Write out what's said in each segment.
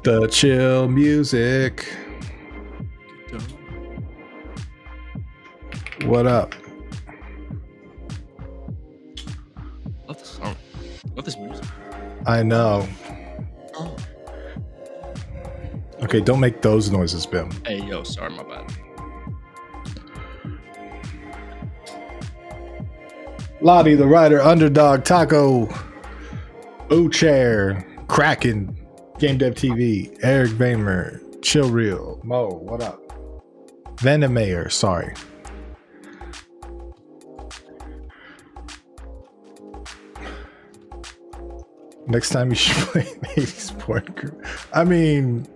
The chill music. What up? Love this song. Love this music. I know. Oh. Okay, don't make those noises, Bim. Hey, yo, sorry, my bad. Lottie the Rider, Underdog, Taco, O-Chair, Kraken, GameDev.tv, Eric Vamer, Chill Real, Mo, what up? Venomayer, sorry. Next time you should play an 80s porn group. I mean,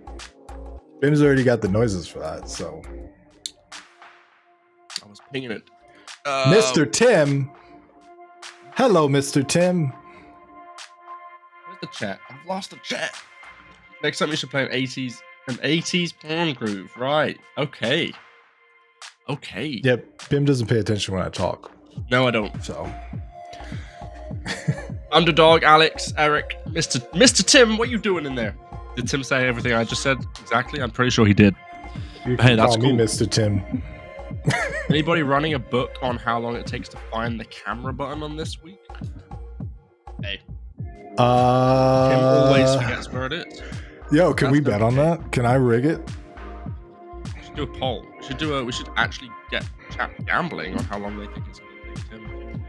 Bim's already got the noises for that, so. I was pinging it. Mr. Tim. Hello, Mr. Tim. Where's the chat? I've lost the chat. Next time you should play an 80s porn groove. Right. Okay. Okay. Yep, Bim doesn't pay attention when I talk. No, I don't. So. Underdog, Alex, Eric, Mr. Tim, what are you doing in there? Did Tim say everything I just said exactly? I'm pretty sure he did. You can Hey, that's call me cool. Mr. Tim. Anybody running a book on how long it takes to find the camera button on this week? Hey. Tim always forgets where it is. Yo, can we bet on that? Can I rig it? We should do a poll. We should actually get chat gambling on how long they think it's going to take Tim.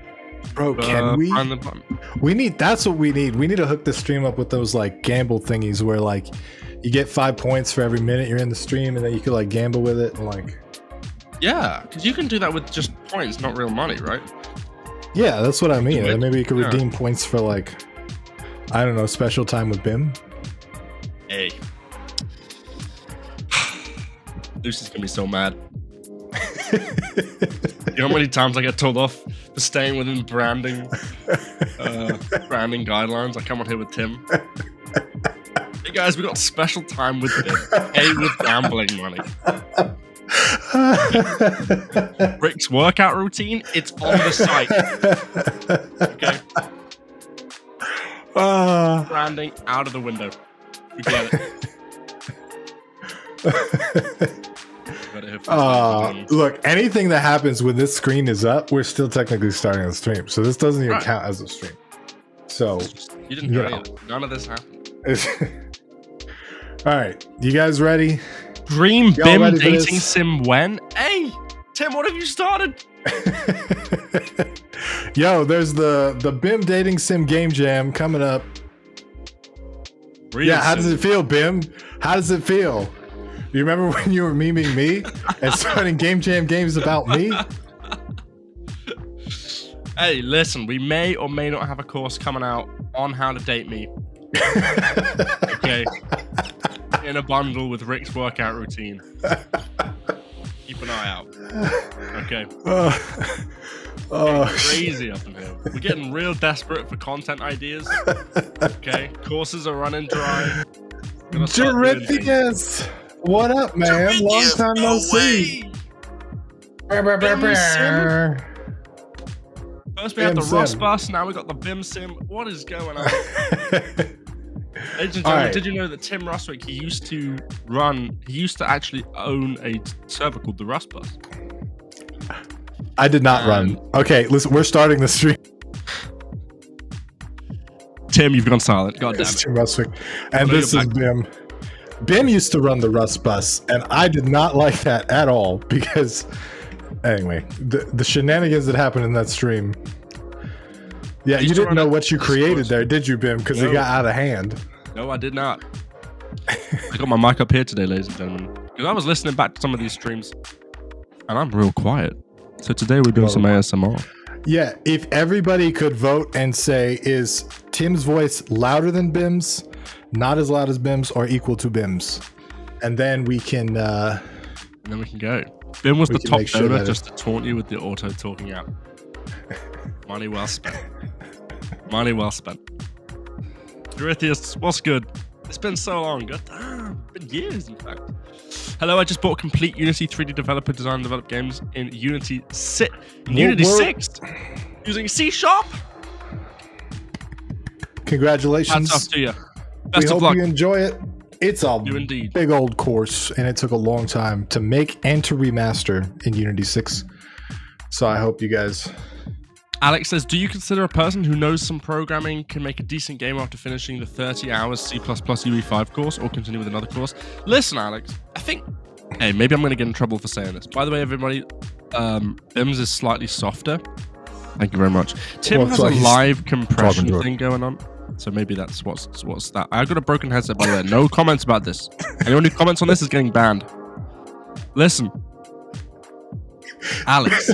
Bro, can we? Find the button. We need. That's what we need. We need to hook the stream up with those like gamble thingies where like you get 5 points for every minute you're in the stream, and then you could like gamble with it and like. Yeah, because you can do that with just points, not real money, right? Yeah, that's what I mean. And maybe you could Yeah. redeem points for like, I don't know, special time with Bim. Hey. Lucy's gonna be so mad. You know how many times I get told off for staying within branding guidelines? I come on here with Tim. Hey guys, we got special time with Tim. Hey, with gambling money. Rick's workout routine, it's on the site. Okay. Branding out of the window. Forget it. Look, anything that happens when this screen is up, we're still technically starting the stream. So this doesn't even count as a stream. So you didn't hear it. None of this happened. All right, you guys ready? Dream Y'all BIM ready for dating this? sim when? Hey, Tim, what have you started? Yo, there's the BIM dating sim game jam coming up. Real Yeah, how sim. does it feel, Bim? How does it feel? You remember when you were memeing me and starting game jam games about me? Hey, listen, we may or may not have a course coming out on how to date me. Okay. In a bundle with Rick's workout routine. Keep an eye out. Okay. Crazy up in here. We're getting real desperate for content ideas. Okay. Courses are running dry. Doritheus! What up, man? Long time no see. First we had the BIM Rust sim. bus, now we got the BIM sim. What is going on? Ladies and gentlemen, Alright. did you know that Tim Rustwick, he used to actually own a server called the Rust Bus? I did not run. Okay, listen, we're starting the stream. Tim, you've gone silent. God damn It's it. Tim Rustwick. And know this you're is back. Bim. Bim used to run the Rust bus, and I did not like that at all because, anyway, the shenanigans that happened in that stream. Yeah, you didn't know what you created there, did you, Bim? Because it got out of hand. No, I did not. I got my mic up here today, ladies and gentlemen, because I was listening back to some of these streams, and I'm real quiet. So today we're doing some ASMR. Yeah, if everybody could vote and say, is Tim's voice louder than Bim's, not as loud as Bim's, or equal to Bim's? And then we can... And then we can go. Bim was We the can top make sure donor that just to taunt you with the auto talking app. Money well spent. Money well spent. Doritheus, what's good? It's been so long. God damn, been years, in fact. Hello, I just bought complete Unity 3D developer design and develop games in Unity 6. Unity 6 using C#. Congratulations. Hats off to you. We Best of hope luck. you enjoy it. It's a indeed. big old course, and it took a long time to make and to remaster in Unity 6. So I hope you guys... Alex says, do you consider a person who knows some programming can make a decent game after finishing the 30 hours C++ UE5 course or continue with another course? Listen, Alex, I think... Hey, maybe I'm going to get in trouble for saying this. By the way, everybody, BIMS is slightly softer. Thank you very much. Tim has a live compression thing going on. So maybe that's what's that. I got a broken headset, by the way. No comments about this. Anyone who comments on this is getting banned. Listen. Alex.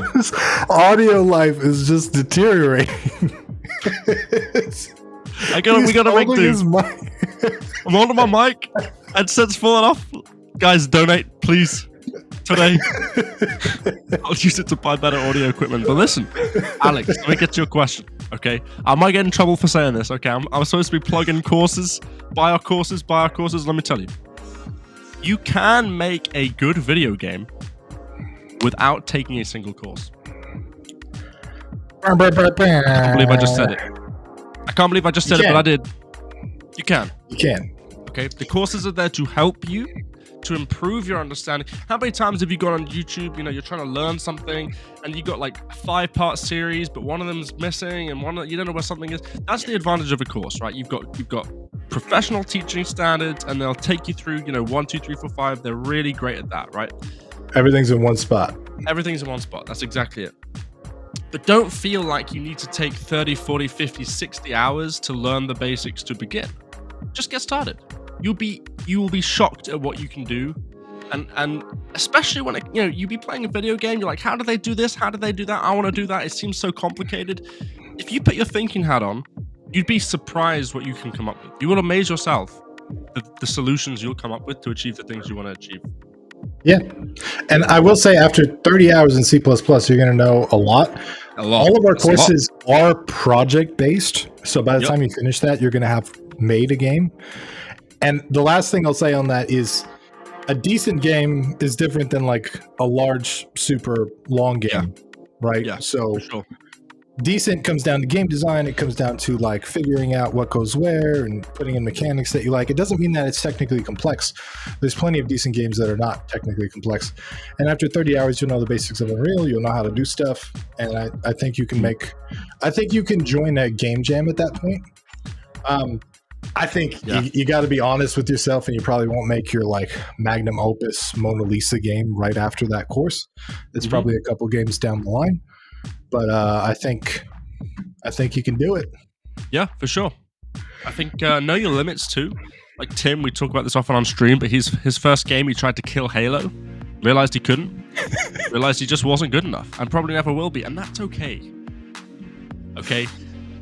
Audio life is just deteriorating. We gotta make do. I'm holding my mic. Headset's falling off. Guys, donate, please. Today. I'll use it to buy better audio equipment. But listen, Alex, let me get to your question, okay? I might get in trouble for saying this, okay? I'm supposed to be plugging courses, buy our courses. Let me tell you. You can make a good video game without taking a single course. I can't believe I just said it. But I did. You can. You can. Okay, the courses are there to help you, to improve your understanding. How many times have you gone on YouTube, you're trying to learn something, and you got like a 5-part series, but one of them's missing, and you don't know where something is? That's the advantage of a course, right? You've got professional teaching standards, and they'll take you through, 1, 2, 3, 4, 5. They're really great at that, right? Everything's in one spot. Everything's in one spot. That's exactly it. But don't feel like you need to take 30, 40, 50, 60 hours to learn the basics to begin. Just get started. You will be shocked at what you can do, and especially when you be playing a video game, you're like, how do they do this? How do they do that? I want to do that. It seems so complicated. If you put your thinking hat on, you'd be surprised what you can come up with. You will amaze yourself the solutions you'll come up with to achieve the things you want to achieve. Yeah, and I will say, after 30 hours in C++, you're going to know a lot. All of our courses are project based, so by the time you finish that, you're going to have made a game. And the last thing I'll say on that is, a decent game is different than like a large, super long game, right? Yeah, so for sure. Decent comes down to game design. It comes down to like figuring out what goes where and putting in mechanics that you like. It doesn't mean that it's technically complex. There's plenty of decent games that are not technically complex. And after 30 hours, you'll know the basics of Unreal. You'll know how to do stuff. And I think you can join a game jam at that point. I think you got to be honest with yourself, and you probably won't make your like magnum opus Mona Lisa game right after that course. It's probably a couple games down the line. But I think you can do it. Yeah, for sure. I think know your limits too. Like Tim, we talk about this often on stream, but his first game, he tried to kill Halo, realized he couldn't, realized he just wasn't good enough, and probably never will be, and that's okay. Okay,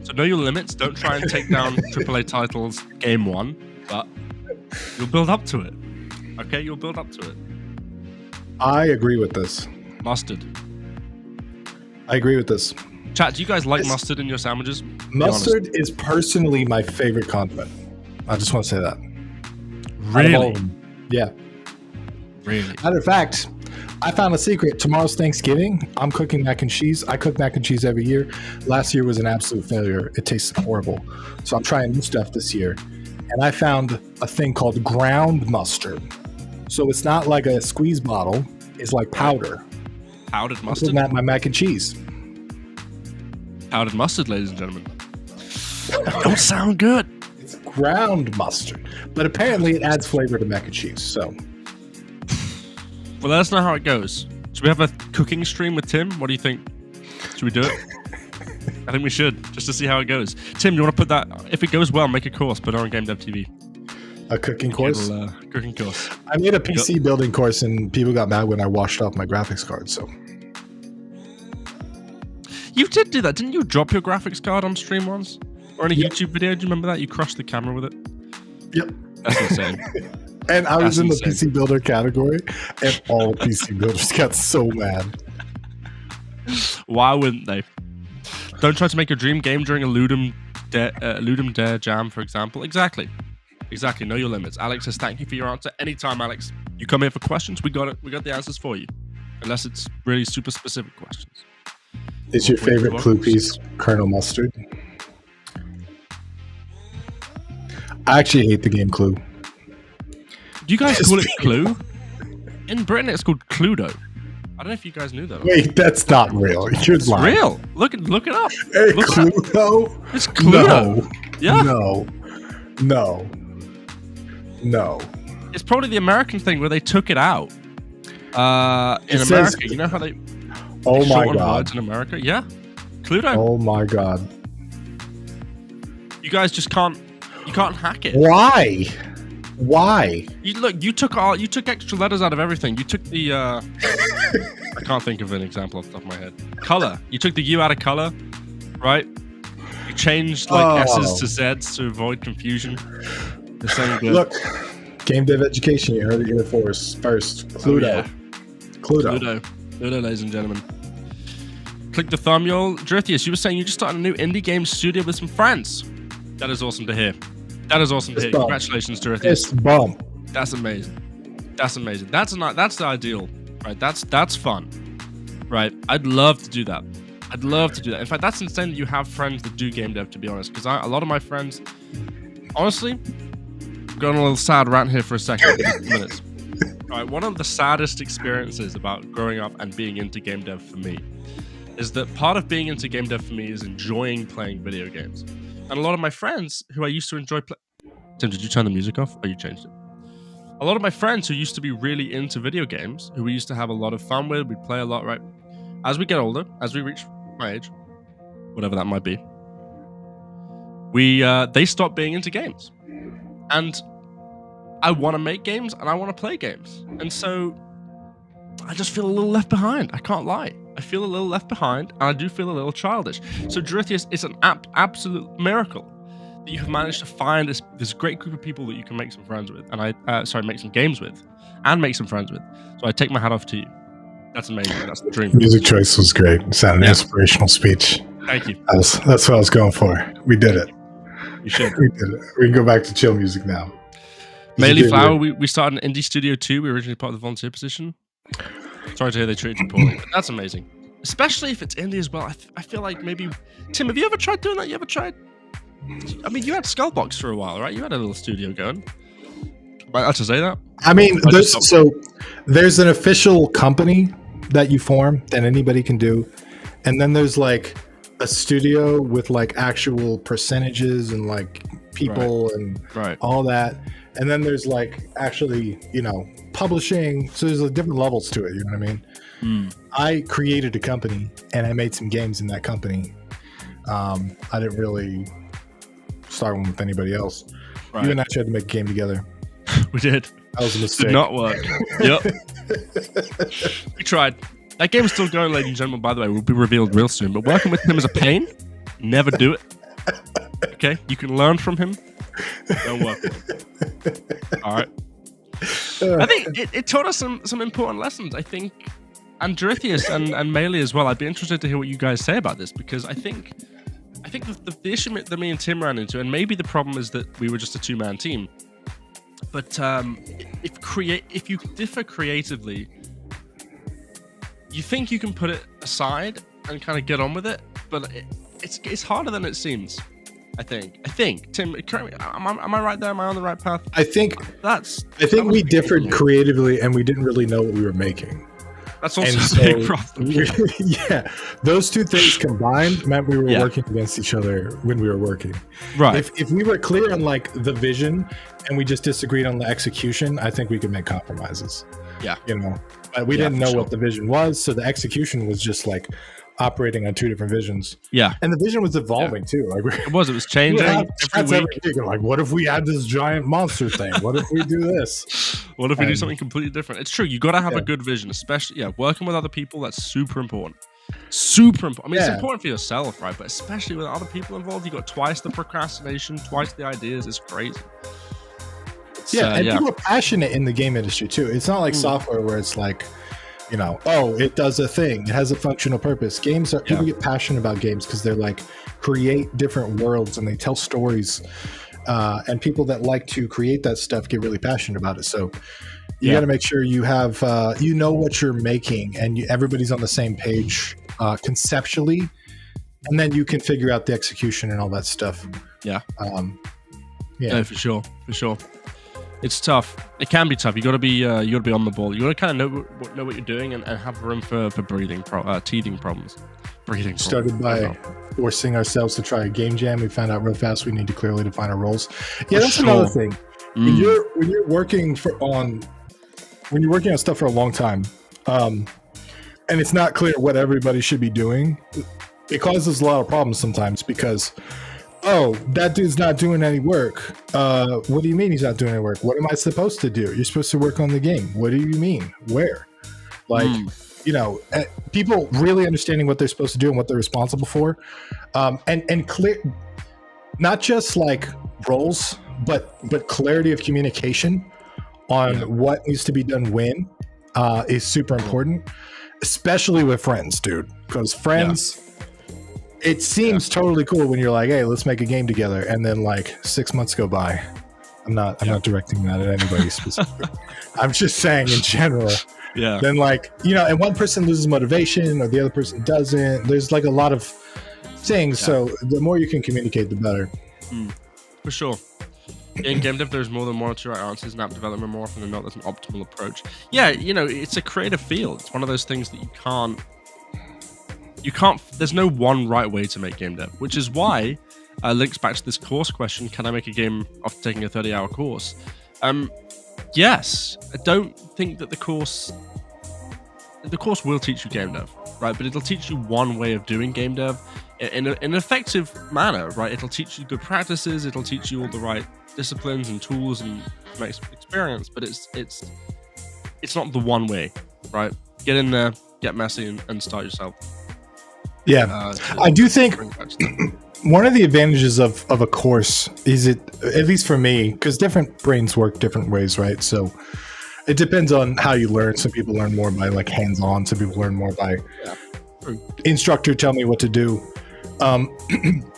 so know your limits. Don't try and take down AAA titles game one, but you'll build up to it. Okay, you'll build up to it. I agree with this. Mustard. I agree with this. Chat, do you guys like mustard in your sandwiches? Mustard is personally my favorite condiment. I just want to say that. Really? Yeah. Really? Matter of fact, I found a secret. Tomorrow's Thanksgiving. I'm cooking mac and cheese. I cook mac and cheese every year. Last year was an absolute failure. It tasted horrible. So I'm trying new stuff this year. And I found a thing called ground mustard. So it's not like a squeeze bottle. It's like powder. Powdered mustard? I'm putting that in my mac and cheese. Powdered mustard, ladies and gentlemen. Don't sound good. It's ground mustard. But apparently it adds flavor to mac and cheese. So, well, let us know how it goes. Should we have a cooking stream with Tim? What do you think? Should we do it? I think we should, just to see how it goes. Tim, you want to put that, if it goes well, make a course, put it on GameDev.tv. A cooking course? Cooking course. I made a PC building course, and people got mad when I washed off my graphics card, so. You did do that. Didn't you drop your graphics card on stream once? Or in a YouTube video? Do you remember that? You crushed the camera with it? Yep. That's insane. And I was in the PC builder category, and all PC builders got so mad. Why wouldn't they? Don't try to make your dream game during a Ludum Dare jam, for example. Exactly. Know your limits. Alex says, thank you for your answer. Anytime, Alex. You come here for questions, we got it. We got the answers for you. Unless it's really super specific questions. Is your favorite clue piece Colonel Mustard? I actually hate the game Clue. Do you guys call it Clue? In Britain, it's called Cluedo. I don't know if you guys knew that. Wait, that's not real. You're It's lying. real. Look it up. Hey, Look it up. Cluedo? It's Cluedo. Yeah. No. It's probably the American thing where they took it out. In It America, says- you know how they Oh my shorten god. words in America? Yeah. Cluedo. Oh my god. You guys just can't hack it. Why? You took extra letters out of everything. You took the I can't think of an example off the top of my head. Color. You took the U out of color, right? You changed S's to Z's to avoid confusion. The same good. Look, Game Dev Education, you heard it here first. Cluedo. Oh, yeah. Cluedo. Cluedo, ladies and gentlemen. Click the thumb, y'all. Drithius, you were saying you just started a new indie game studio with some friends. That is awesome to hear. Congratulations, Drithius. Fist bump. That's amazing. That's the ideal, right? That's fun, right? I'd love to do that. In fact, that's insane that you have friends that do game dev, to be honest, because a lot of my friends, honestly, I'm going on a little sad rant here for a second, 15 minutes. All right, one of the saddest experiences about growing up and being into game dev for me is that part of being into game dev for me is enjoying playing video games. And a lot of my friends who I used to enjoy Tim, did you turn the music off or you changed it? A lot of my friends who used to be really into video games, who we used to have a lot of fun with, we'd play a lot, right? As we get older, as we reach my age, whatever that might be, they stop being into games. And I want to make games and I want to play games. And so I just feel a little left behind. I can't lie. I feel a little left behind and I do feel a little childish. So Drithius, it's an absolute miracle that you have managed to find this great group of people that you can make some friends with, and make some games with, and make some friends with. So I take my hat off to you. That's amazing. That's the dream. Music choice was great. It sounded an inspirational speech. Thank you. That's what I was going for. We did it. You should. We did it. We can go back to chill music now. Melee Flower, we started an indie studio too. We were originally part of the volunteer position. Sorry to hear they treated you poorly, but that's amazing. Especially if it's indie as well. I feel like maybe... Tim, have you ever tried doing that? You ever tried... I mean, you had Skullbox for a while, right? You had a little studio going. Am I allowed to say that? I mean, there's an official company that you form that anybody can do. And then there's like a studio with like actual percentages and like people and all that. And then there's like actually, publishing. So there's like different levels to it. You know what I mean? I created a company and I made some games in that company. I didn't really start one with anybody else. You and I tried to make a game together. We did. That was a mistake. Did not work. Yep. We tried. That game's still going, ladies and gentlemen, by the way. Will be revealed real soon. But working with him is a pain. Never do it. Okay? You can learn from him. Don't work with him. All right. I think it taught us some important lessons. I think, and Drithius and Melee as well. I'd be interested to hear what you guys say about this, because I think the issue that me and Tim ran into, and maybe the problem is that we were just a two-man team. But if you differ creatively, you think you can put it aside and kind of get on with it, but it's harder than it seems. I think. Tim, correct me. Am I right there? Am I on the right path? I think we differed creatively, and we didn't really know what we were making. That's also a big problem. Yeah, those two things combined meant we were working against each other when we were working. Right. If we were clear on like the vision and we just disagreed on the execution, I think we could make compromises. Yeah. But we didn't know what the vision was, so the execution was just like operating on two different visions. Yeah. And the vision was evolving too. Like it was changing every week. Like, what if we had this giant monster thing? What if we do this? What if we do something completely different? It's true. You got to have a good vision, especially working with other people. That's super important. Super important. I mean, it's important for yourself, right? But especially with other people involved, you got twice the procrastination, twice the ideas. It's crazy. And people are passionate in the game industry too. It's not like software where it's like, it does a thing. It has a functional purpose. Games are people get passionate about games because they're like create different worlds and they tell stories. And people that like to create that stuff get really passionate about it. So you got to make sure you have what you're making and everybody's on the same page conceptually, and then you can figure out the execution and all that stuff. No, for sure. It's tough. It can be tough. You got to be on the ball. You got to kind of know what you're doing and have room for teething problems. Breathing started problems. by forcing ourselves to try a game jam. We found out real fast we need to clearly define our roles. Yeah, that's another thing. When you're working on stuff for a long time, and it's not clear what everybody should be doing, it causes a lot of problems sometimes because, oh, that dude's not doing any work. What do you mean he's not doing any work? What am I supposed to do? You're supposed to work on the game. What do you mean? Where? Like, you know, people really understanding what they're supposed to do and what they're responsible for, and clear, not just like roles, but clarity of communication on what needs to be done when is super important, especially with friends, dude. Because friends, it seems totally cool when you're like, hey, let's make a game together, and then like 6 months go by. I'm not directing that at anybody specifically. I'm just saying in general. Yeah. Then like, you know, and one person loses motivation or the other person doesn't. There's like a lot of things. Yeah. So the more you can communicate, the better. For sure. In game dev, there's more than one or two right answers. In app development, more often than not, there's an optimal approach. Yeah, you know, it's a creative field. It's one of those things that you can't, there's no one right way to make game dev, which is why links back to this course question. Can I make a game after taking a 30-hour course? Yes, I don't think that the course will teach you game dev, right? But it'll teach you one way of doing game dev in an effective manner, right? It'll teach you good practices. It'll teach you all the right disciplines and tools and experience. But it's not the one way, right? Get in there, get messy, and start yourself. Yeah, I do think one of the advantages of a course is it, at least for me, because different brains work different ways, right? So it depends on how you learn. Some people learn more by like hands-on. Some people learn more by instructor tell me what to do.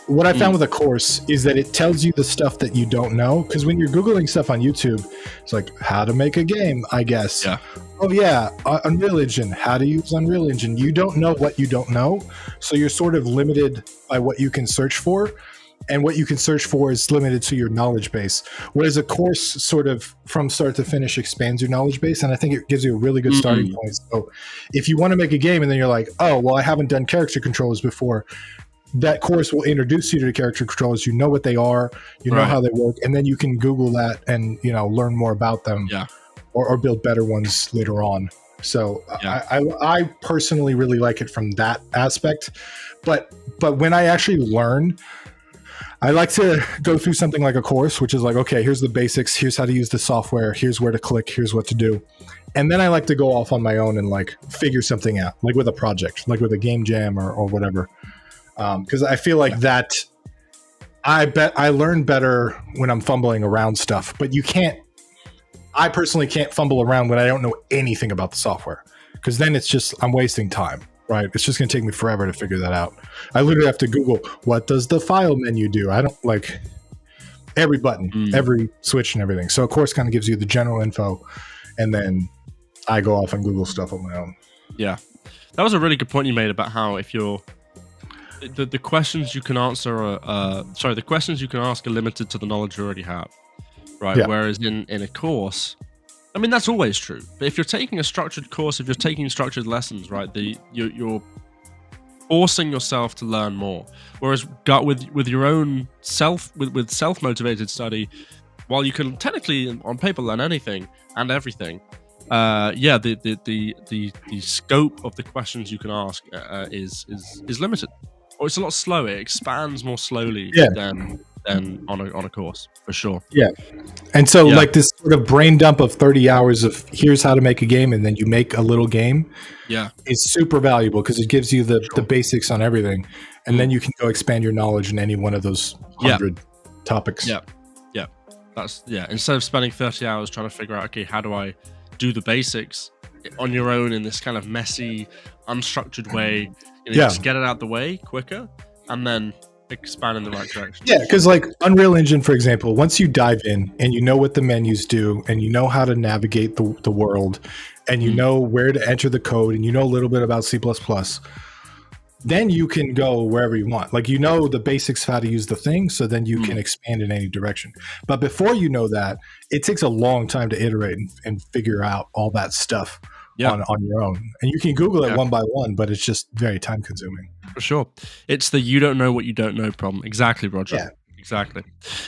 What I found with a course is that it tells you the stuff that you don't know. Because when you're Googling stuff on YouTube, it's like how to make a game, I guess. Yeah. Oh yeah, Unreal Engine, how to use Unreal Engine. You don't know what you don't know. So you're sort of limited by what you can search for. And what you can search for is limited to your knowledge base. Whereas a course sort of from start to finish expands your knowledge base. And I think it gives you a really good starting point. So if you want to make a game and then you're like, oh, well, I haven't done character controls before, that course will introduce you to the character controllers. You know what they are, you know how they work, and then you can Google that and, you know, learn more about them or build better ones later on. So I personally really like it from that aspect. But when I actually learn, I like to go through something like a course, which is like, okay, here's the basics. Here's how to use the software. Here's where to click. Here's what to do. And then I like to go off on my own and like figure something out, like with a project, like with a game jam or whatever. Because I feel like that I bet I learn better when I'm fumbling around stuff, but I personally can't fumble around when I don't know anything about the software, because then it's just, I'm wasting time, right? It's just going to take me forever to figure that out. I literally have to Google, what does the file menu do? I don't like every button, every switch and everything. So of course kind of gives you the general info, and then I go off and Google stuff on my own. Yeah. That was a really good point you made about how if you're, the questions you can answer the questions you can ask are limited to the knowledge you already have, right? Yeah. Whereas in a course, I mean, that's always true. But if you're taking a structured course, if you're taking structured lessons, right, you're forcing yourself to learn more. Whereas with your own with self-motivated study, while you can technically on paper learn anything and everything, the scope of the questions you can ask is limited. Or it's a lot slower. It expands more slowly than on a course, for sure. Yeah. And so like this sort of brain dump of 30 hours of here's how to make a game, and then you make a little game. Yeah. It's super valuable because it gives you the basics on everything. And then you can go expand your knowledge in any one of those 100 topics. Yeah. Yeah. Instead of spending 30 hours trying to figure out, okay, how do I do the basics on your own in this kind of messy, unstructured way, just get it out the way quicker and then expand in the right direction. Yeah, because like Unreal Engine, for example, once you dive in and you know what the menus do and you know how to navigate the world and you know where to enter the code and you know a little bit about C++, then you can go wherever you want. Like, you know the basics of how to use the thing, so then you can expand in any direction. But before you know that, it takes a long time to iterate and figure out all that stuff on your own. And you can Google it one by one, but it's just very time consuming. For sure. It's the you don't know what you don't know problem. Exactly, Roger. Yeah. Exactly.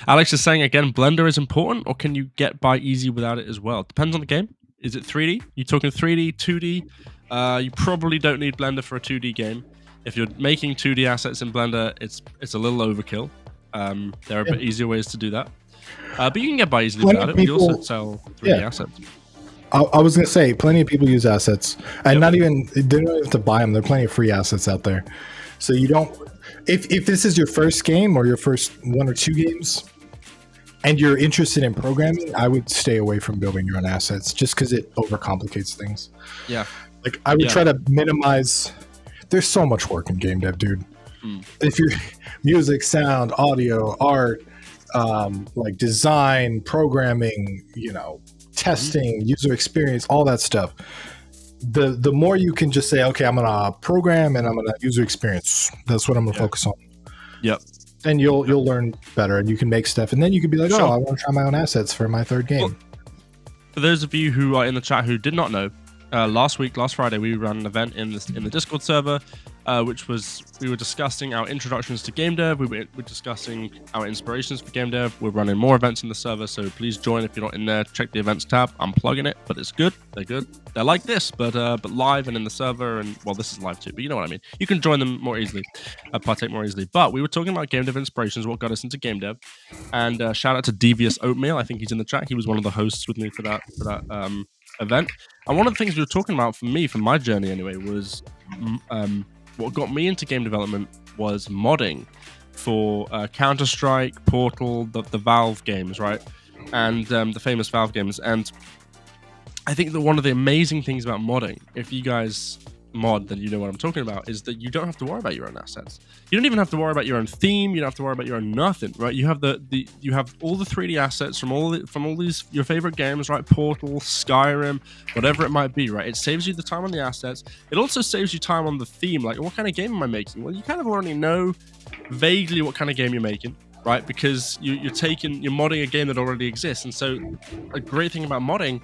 Alex is saying again, Blender is important, or can you get by easy without it as well? Depends on the game. Is it 3D? You talking 3D, 2D? You probably don't need Blender for a 2D game. If you're making 2D assets in Blender, it's a little overkill. There are a bit easier ways to do that. But you can get by easily without it. You also sell 3D assets. I was going to say, plenty of people use assets. And they don't even have to buy them. There are plenty of free assets out there. So you don't... If this is your first game or your first 1 or 2 games, and you're interested in programming, I would stay away from building your own assets just because it overcomplicates things. Yeah. Like, I would try to minimize... There's so much work in game dev, dude. If you're music, sound, audio, art, like design, programming, testing, user experience, all that stuff. The more you can just say, okay, I'm gonna program and I'm gonna user experience. That's what I'm gonna focus on. Yep. Then you'll learn better, and you can make stuff, and then you can be like, oh, I want to try my own assets for my 3rd game. Well, for those of you who are in the chat who did not know, last Friday, we ran an event in the Discord server, which was, we were discussing our introductions to game dev. We were discussing our inspirations for game dev. We're running more events in the server, so please join if you're not in there. Check the events tab. I'm plugging it, but it's good. They're good. They're like this, but live and in the server, and well, this is live too, but you know what I mean. You can join them more easily, partake more easily. But we were talking about game dev inspirations, what got us into game dev, and shout out to Devious Oatmeal. I think he's in the chat. He was one of the hosts with me for that event. And one of the things we were talking about for my journey anyway, was what got me into game development was modding for Counter-Strike, Portal, the Valve games, right? And the famous Valve games. And I think that one of the amazing things about modding, if you guys mod, then you know what I'm talking about, is that you don't have to worry about your own assets. You don't even have to worry about your own theme. You don't have to worry about your own nothing, right? You have you have all the 3D assets from all these your favorite games, right? Portal, Skyrim, whatever it might be, right? It saves you the time on the assets. It also saves you time on the theme. Like, what kind of game am I making? Well, you kind of already know vaguely what kind of game you're making, right? Because you're modding a game that already exists. And so a great thing about modding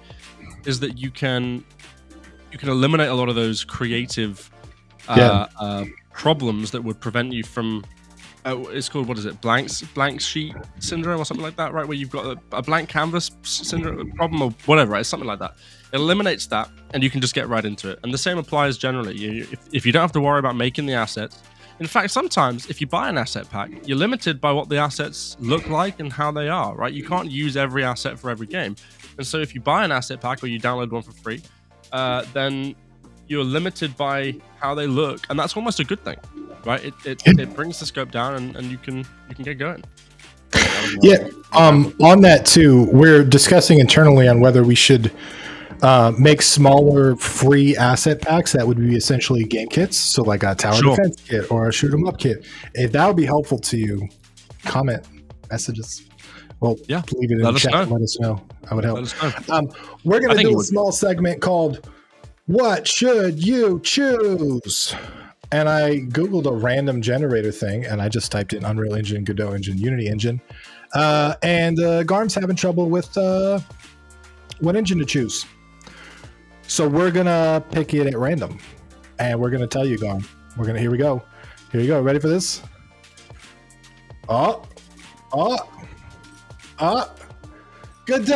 is that you can eliminate a lot of those creative problems that would prevent you from it's called, what is it, blank sheet syndrome or something like that, right? Where you've got a blank canvas syndrome problem or whatever, right? It's something like that. It eliminates that, and you can just get right into it. And the same applies generally. If you don't have to worry about making the assets. In fact, sometimes if you buy an asset pack, you're limited by what the assets look like and how they are, right? You can't use every asset for every game. And so if you buy an asset pack or you download one for free, then you're limited by how they look, and that's almost a good thing, right? It brings the scope down, and you can get going. Yeah. On that too, we're discussing internally on whether we should make smaller free asset packs that would be essentially game kits, so like a tower defense kit or a shoot 'em up kit. If that would be helpful to you, comment, messages. Well, leave it in the chat. Let us know. I would help. We're going to do a small segment called "What Should You Choose?" And I Googled a random generator thing, and I just typed in Unreal Engine, Godot Engine, Unity Engine. And Garm's having trouble with what engine to choose. So we're going to pick it at random. And we're going to tell you, Garm. Here we go. Here you go. Ready for this? Godot Engine!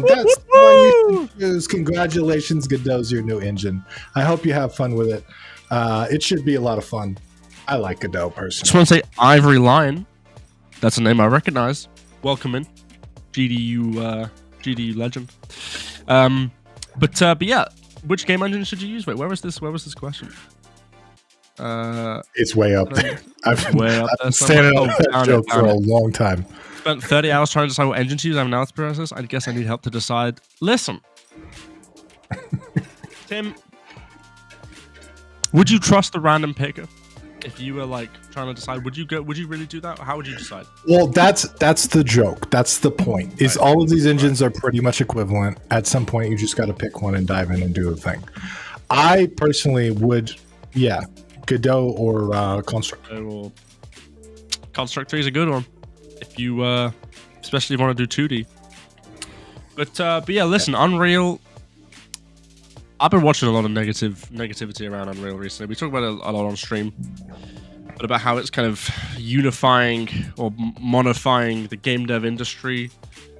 That's the one you should choose. Congratulations, Godot's your new engine. I hope you have fun with it. It should be a lot of fun. I like Godot personally. Just want to say Ivory Lion. That's a name I recognize. Welcome in. GDU legend. But yeah, which game engine should you use? Wait, where was this question? It's way up there. I've been standing on that joke for a long time. Spent 30 hours trying to decide what engine to use. I have an analysis process. I guess I need help to decide. Listen, Tim, would you trust the random picker if you were like trying to decide? Would you really do that? How would you decide? Well, that's the joke. That's the point. Is all of these engines are pretty much equivalent. At some point, you just got to pick one and dive in and do the thing. I personally would Yeah, Godot or Construct. Or Construct 3 is a good one if you, especially if you want to do 2D. But yeah, listen, Unreal. I've been watching a lot of negativity around Unreal recently. We talk about it a lot on stream, but about how it's kind of unifying or modifying the game dev industry.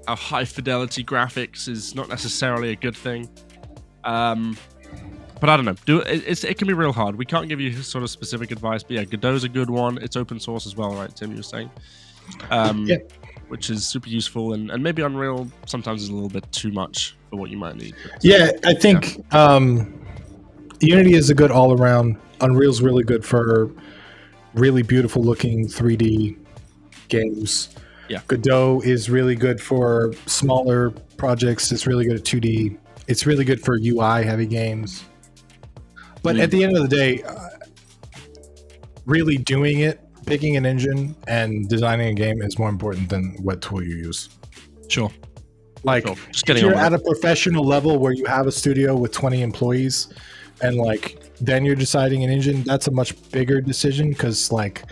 How high fidelity graphics is not necessarily a good thing. But I don't know. It can be real hard. We can't give you sort of specific advice. But yeah, Godot's a good one. It's open source as well, right, Tim? You were saying, Yeah. which is super useful. And maybe Unreal sometimes is a little bit too much for what you might need. But, Yeah, I think Unity is a good all around. Unreal's really good for really beautiful looking 3D games. Yeah. Godot is really good for smaller projects. It's really good at 2D. It's really good for UI heavy games. But at the end of the day, really doing it, picking an engine and designing a game is more important than what tool you use. Sure. Like, Sure. Just if you're at a professional level where you have a studio with 20 employees and like then you're deciding an engine, that's a much bigger decision because like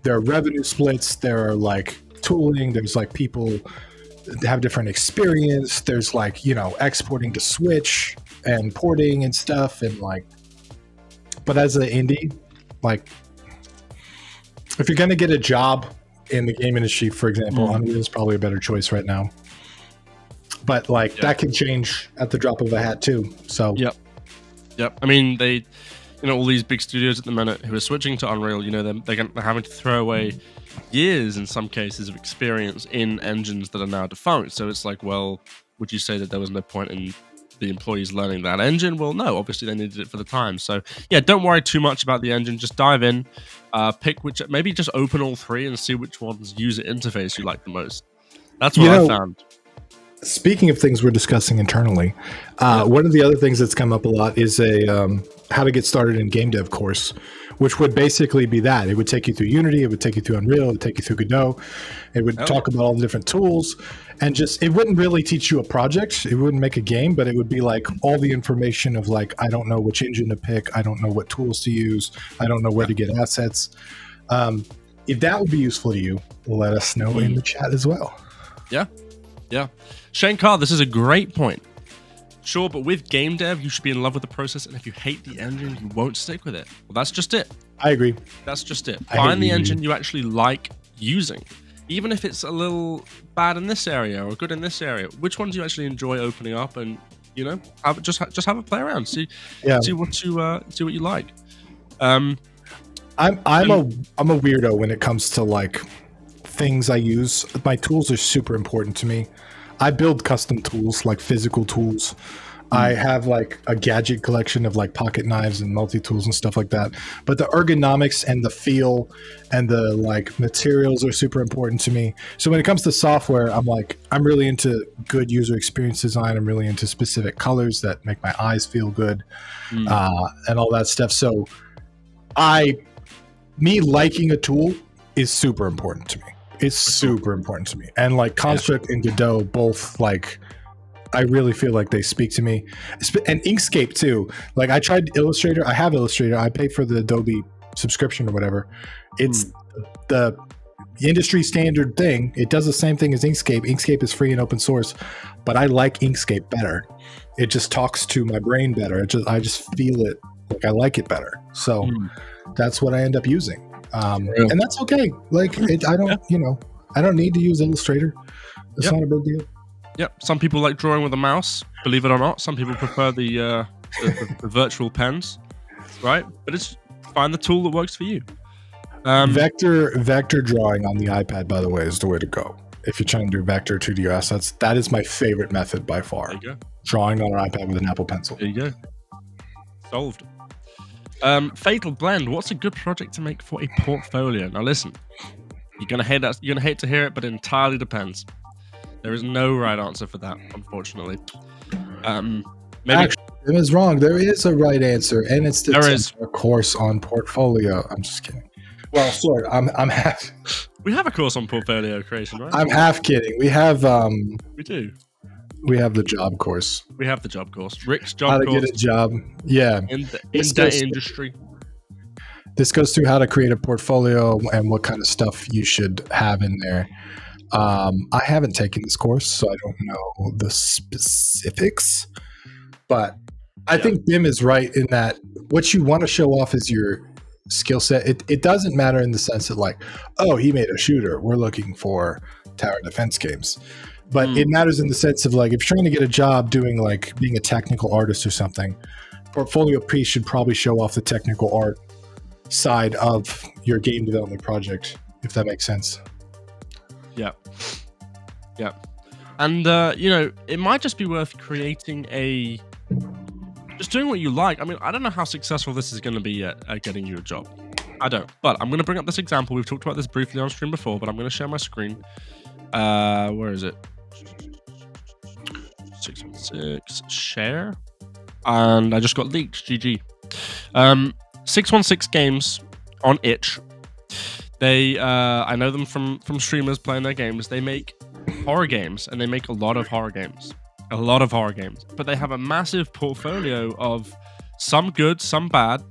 there are revenue splits, there are like tooling, there's like people that have different experience, there's like, you know, exporting to Switch and porting and stuff, and like, but as an indie, like if you're going to get a job in the game industry, for example, Unreal is probably a better choice right now. But like that can change at the drop of a hat too. So Yep. I mean, all these big studios at the minute who are switching to Unreal, you know, they're having to throw away years in some cases of experience in engines that are now defunct. So it's like, well, would you say that there was no point in the employees learning that engine? Well, no, obviously they needed it for the time. So yeah, don't worry too much about the engine. Just dive in, pick which, maybe just open all three and see which one's user interface you like the most. That's what I found. Speaking of things we're discussing internally, one of the other things that's come up a lot is a how to get started in game dev course, which would basically be that. It would take you through Unity, it would take you through Unreal, it would take you through Godot, it would talk about all the different tools, and just, it wouldn't really teach you a project, it wouldn't make a game, but it would be like all the information of like, I don't know which engine to pick, I don't know what tools to use, I don't know where to get assets. If that would be useful to you, let us know in the chat as well. Yeah. Shane Carr, this is a great point. Sure, but with game dev, you should be in love with the process, and if you hate the engine, you won't stick with it. Well, that's just it. I agree. That's just it. Find the engine you actually like using. Even if it's a little bad in this area or good in this area, which one do you actually enjoy opening up and, you know, just have a play around. See what you like. I'm a weirdo when it comes to like things I use. My tools are super important to me. I build custom tools, like physical tools. I have like a gadget collection of like pocket knives and multi-tools and stuff like that. But the ergonomics and the feel and the like materials are super important to me. So when it comes to software, I'm really into good user experience design. I'm really into specific colors that make my eyes feel good, and all that stuff. So me liking a tool is super important to me. It's super important to me. And like Construct and Godot both, like, I really feel like they speak to me. And Inkscape too. Like I tried Illustrator. I have Illustrator. I pay for the Adobe subscription or whatever. It's the industry standard thing. It does the same thing as Inkscape. Inkscape is free and open source, but I like Inkscape better. It just talks to my brain better. I just feel it. Like I like it better. So that's what I end up using. And that's okay. Like I don't need to use Illustrator. It's not a big deal. Yep. Some people like drawing with a mouse, believe it or not. Some people prefer the virtual pens, right? But it's find the tool that works for you. Vector drawing on the iPad, by the way, is the way to go. If you're trying to do vector 2D assets, that is my favorite method by far. There you go. Drawing on an iPad with an Apple Pencil. There you go. Solved. Fatal Blend. What's a good project to make for a portfolio? Now listen, you're gonna hate that. You're gonna hate to hear it, but it entirely depends. There is no right answer for that, unfortunately. Maybe actually, it is wrong. There is a right answer, and it's the course on portfolio. I'm just kidding. Well, sort of. I'm half. We have a course on portfolio creation, right? I'm half kidding. We have. We do. We have the job course. We have the job course. Rick's job How to course. get a job. Yeah. In the industry. This goes through how to create a portfolio and what kind of stuff you should have in there. I haven't taken this course, so I don't know the specifics, but I think Bim is right in that what you want to show off is your skill set. It doesn't matter in the sense that like, oh, he made a shooter. We're looking for tower defense games. But it matters in the sense of like, if you're trying to get a job doing like being a technical artist or something, portfolio piece should probably show off the technical art side of your game development project, if that makes sense. Yeah. Yeah. And, it might just be worth creating just doing what you like. I mean, I don't know how successful this is going to be yet at getting you a job. I don't. But I'm going to bring up this example. We've talked about this briefly on stream before, but I'm going to share my screen. Where is it? 616 share. And I just got leaked. GG. 616 Games on itch. They, I know them from streamers playing their games. They make horror games, and they make a lot of horror games. But they have a massive portfolio of some good, some bad.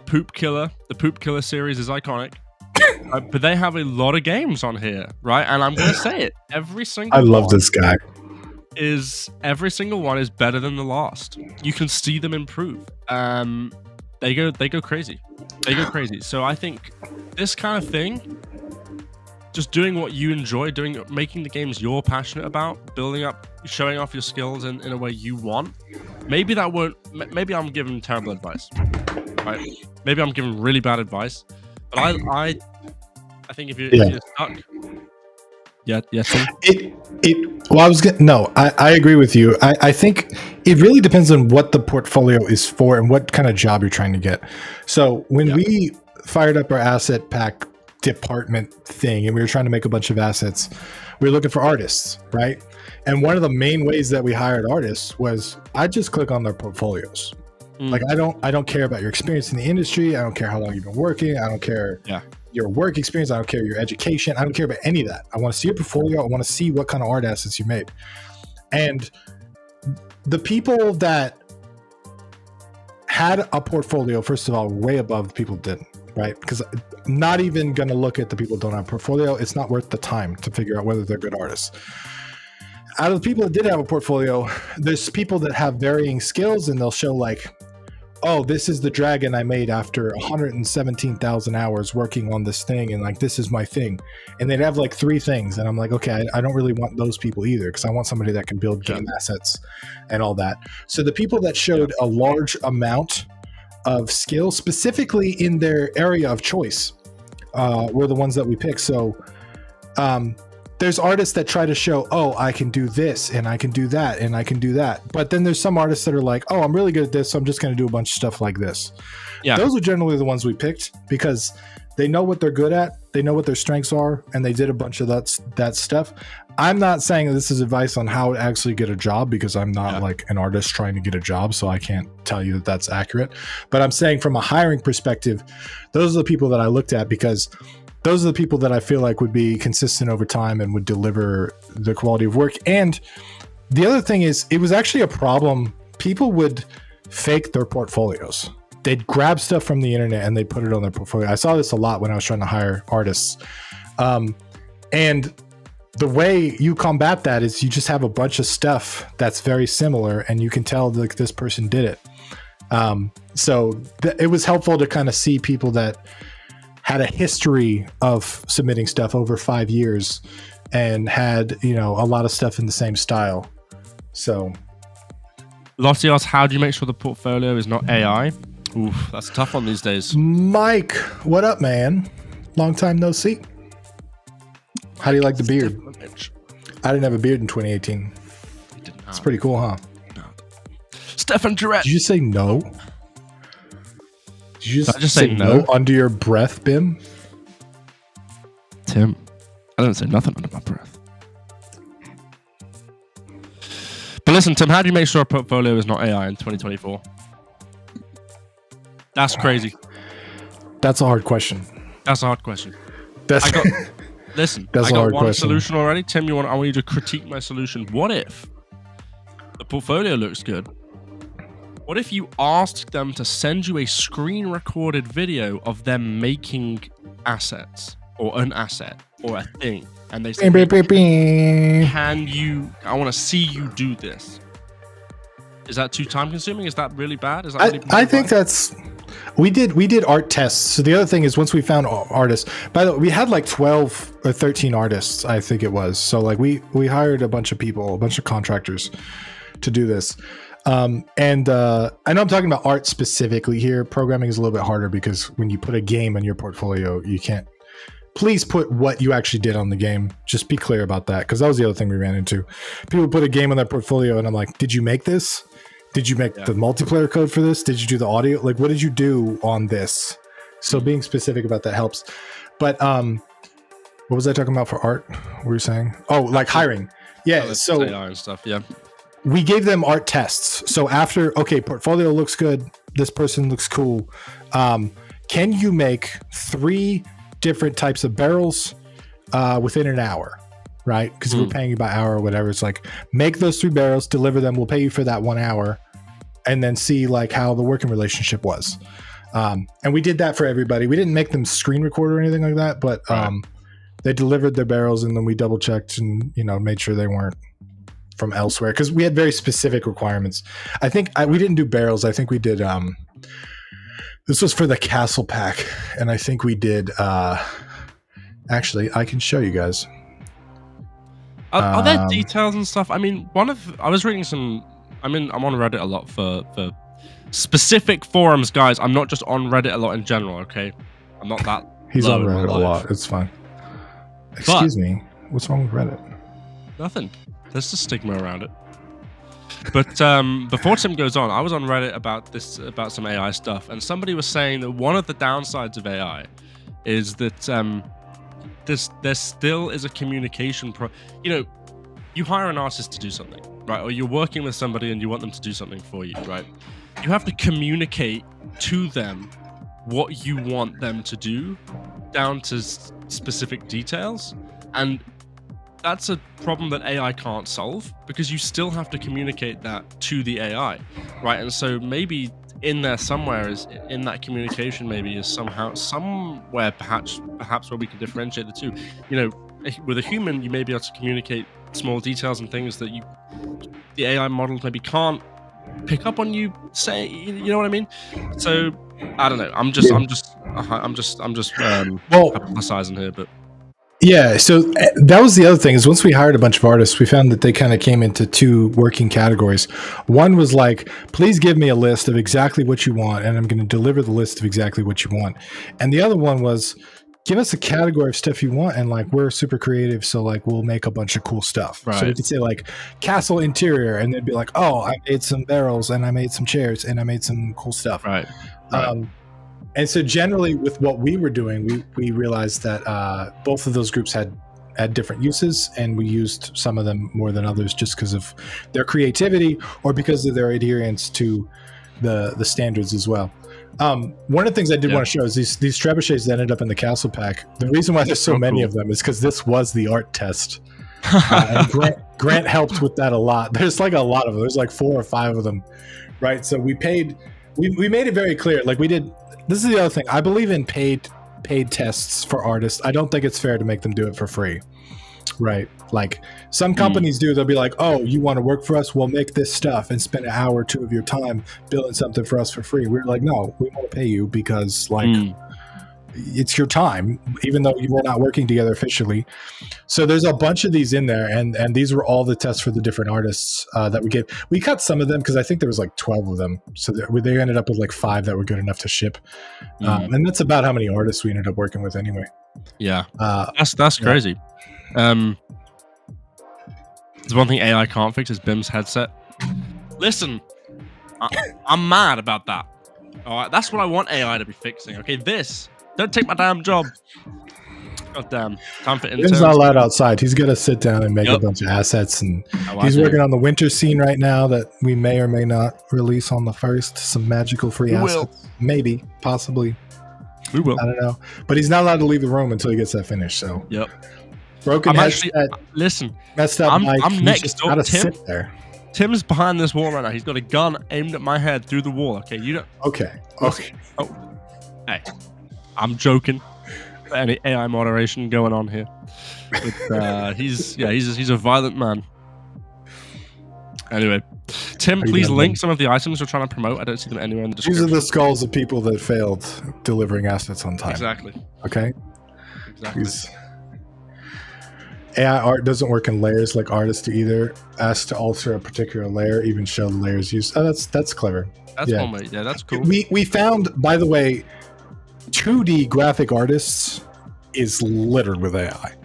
Poop Killer. The Poop Killer series is iconic. But they have a lot of games on here, right? And I'm going to say it. Every single this guy. Every single one is better than the last. You can see them improve. They go crazy. So I think this kind of thing, just doing what you enjoy, making the games you're passionate about, building up, showing off your skills in a way you want. Maybe I'm giving terrible advice, right? Maybe I'm giving really bad advice, but I think if you're stuck, yes. I agree with you. I think it really depends on what the portfolio is for and what kind of job you're trying to get. So when we fired up our asset pack department thing and we were trying to make a bunch of assets, we were looking for artists, right? And one of the main ways that we hired artists was I just click on their portfolios. Like I don't care about your experience in the industry. I don't care how long you've been working. I don't care your work experience. I don't care your education. I don't care about any of that. I want to see your portfolio. I want to see what kind of art assets you made. And the people that had a portfolio, first of all, way above the people who didn't, right? Because I'm not even going to look at the people who don't have a portfolio. It's not worth the time to figure out whether they're good artists. Out of the people that did have a portfolio, there's people that have varying skills and they'll show like, oh, this is the dragon I made after 117,000 hours working on this thing. And like, this is my thing. And they'd have like 3 things. And I'm like, okay, I don't really want those people either. Cause I want somebody that can build game assets and all that. So the people that showed a large amount of skill specifically in their area of choice were the ones that we picked. So there's artists that try to show, oh, I can do this and I can do that and I can do that. But then there's some artists that are like, oh, I'm really good at this, so I'm just going to do a bunch of stuff like this. Yeah. Those are generally the ones we picked because they know what they're good at, they know what their strengths are, and they did a bunch of that stuff. I'm not saying this is advice on how to actually get a job because I'm not like an artist trying to get a job, so I can't tell you that that's accurate. But I'm saying from a hiring perspective, those are the people that I looked at because those are the people that I feel like would be consistent over time and would deliver the quality of work. And the other thing is, it was actually a problem. People would fake their portfolios. They'd grab stuff from the internet and they'd put it on their portfolio. I saw this a lot when I was trying to hire artists. And the way you combat that is you just have a bunch of stuff that's very similar and you can tell like this person did it. So it was helpful to kind of see people that had a history of submitting stuff over 5 years and had, a lot of stuff in the same style. So Lossios, how do you make sure the portfolio is not AI? Oof, that's a tough one these days. Mike, what up, man? Long time no see. How do you like the beard? I didn't have a beard in 2018. It's pretty cool, huh? No. Stefan Durrett. Did you say no? Did you just say no under your breath, Bim? Tim, I don't say nothing under my breath. But listen, Tim, how do you make sure a portfolio is not AI in 2024? That's crazy. That's a hard question. Listen, That's I a got hard one question. solution already. Tim, I want you to critique my solution. What if the portfolio looks good, What if you asked them to send you a screen recorded video of them making assets or an asset or a thing, and they say, hey, I want to see you do this. Is that too time consuming? Is that really bad? Is that really I think that's we did art tests. So the other thing is, once we found artists, by the way, we had like 12 or 13 artists, I think it was. So like we hired a bunch of people, a bunch of contractors to do this. And I know I'm talking about art specifically here. Programming is a little bit harder because when you put a game in your portfolio, you can't. Please put what you actually did on the game. Just be clear about that, because that was the other thing we ran into. People put a game on their portfolio, and I'm like, did you make this? Did you make the multiplayer code for this? Did you do the audio? Like, what did you do on this? So being specific about that helps. But what was I talking about for art? What were you saying? Oh, like hiring. Yeah. So AI and stuff. Yeah. We gave them art tests. So after, okay, portfolio looks good. This person looks cool. Can you make 3 different types of barrels within an hour? Right? Because we're paying you by hour or whatever. It's like, make those 3 barrels, deliver them. We'll pay you for that 1 hour, and then see like how the working relationship was. And we did that for everybody. We didn't make them screen record or anything like that, but they delivered their barrels, and then we double checked and made sure they weren't from elsewhere, because we had very specific requirements. I think we didn't do barrels. I think we did. This was for the castle pack, and I think we did. Actually, I can show you guys. Are there details and stuff? I mean, I was reading some. I'm on Reddit a lot for specific forums, guys. I'm not just on Reddit a lot in general. Okay, I'm not that. He's on Reddit a lot. It's fine. Excuse me. What's wrong with Reddit? Nothing. There's a stigma around it. But before Tim goes on, I was on Reddit about some AI stuff, and somebody was saying that one of the downsides of AI is that there still is a communication you hire an artist to do something, right? Or you're working with somebody and you want them to do something for you, right? You have to communicate to them what you want them to do down to specific details, and that's a problem that AI can't solve, because you still have to communicate that to the AI, right? And so maybe in there somewhere is in that communication, maybe is somewhere perhaps where we can differentiate the two. With a human, you may be able to communicate small details and things that the AI models maybe can't pick up on you say. You know what I mean? So I don't know. I'm just hypothesizing here, but. Yeah, so that was the other thing, is once we hired a bunch of artists, we found that they kind of came into 2 working categories. One was like, please give me a list of exactly what you want, and I'm going to deliver the list of exactly what you want. And the other one was, give us a category of stuff you want, and like, we're super creative, so like, we'll make a bunch of cool stuff. Right. So we could say like castle interior, and they'd be like, oh, I made some barrels, and I made some chairs, and I made some cool stuff. Right. And so generally with what we were doing, we realized that both of those groups had different uses, and we used some of them more than others just because of their creativity or because of their adherence to the standards as well. One of the things I did want to show is these trebuchets that ended up in the castle pack. The reason why there's so many of them is because this was the art test. And Grant helped with that a lot. There's like a lot of them. There's like 4 or 5 of them, right? So we made it very clear. Like we did. This is the other thing. I believe in paid tests for artists. I don't think it's fair to make them do it for free, right? Like some companies do. They'll be like, oh, you want to work for us? We'll make this stuff and spend an hour or 2 of your time building something for us for free. We're like, no, we want to pay you because like it's your time, even though we're not working together officially. So there's a bunch of these in there, and these were all the tests for the different artists that we gave. We cut some of them because I think there was like 12 of them, so they ended up with like 5 that were good enough to ship, and that's about how many artists we ended up working with anyway. Yeah, that's crazy. There's one thing AI can't fix is Bim's headset. Listen, I'm mad about that. All right, that's what I want AI to be fixing. Okay, don't take my damn job. God damn. Time for interns. He's not allowed outside. He's got to sit down and make a bunch of assets. And he's working on the winter scene right now that we may or may not release on the 1st. Some magical free assets. Maybe. Possibly. We will. I don't know. But he's not allowed to leave the room until he gets that finished. So. Yep. Broken headset. Listen. Messed up mic. I'm next door. Gotta Tim. sit there. Tim's behind this wall right now. He's got a gun aimed at my head through the wall. Okay, you don't. Okay. Oh, hey, I'm joking. Any AI moderation going on here? But, he's a violent man. Anyway, Tim, please link some of the items you're trying to promote. I don't see them anywhere in the description. These are the skulls of people that failed delivering assets on time. Exactly. Okay. Exactly. AI art doesn't work in layers like artists do either. Asked to alter a particular layer, even show the layers used. Oh, that's clever. That's cool, mate. Yeah, that's cool. We found, by the way, 2D graphic artists is littered with AI.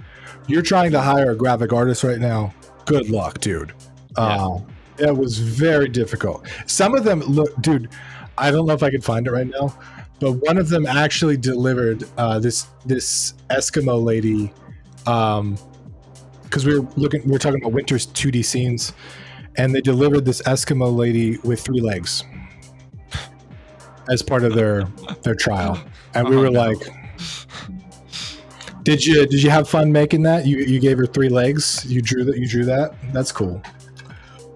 You're trying to hire a graphic artist right now. Good luck, dude. It was very difficult. Some of them look, dude. I don't know if I can find it right now, but one of them actually delivered this Eskimo lady. Because we were talking about Winter's 2D scenes, and they delivered this Eskimo lady with 3 legs as part of their trial, and we were like, "Did you have fun making that? You gave her 3 legs. You drew that. That's cool."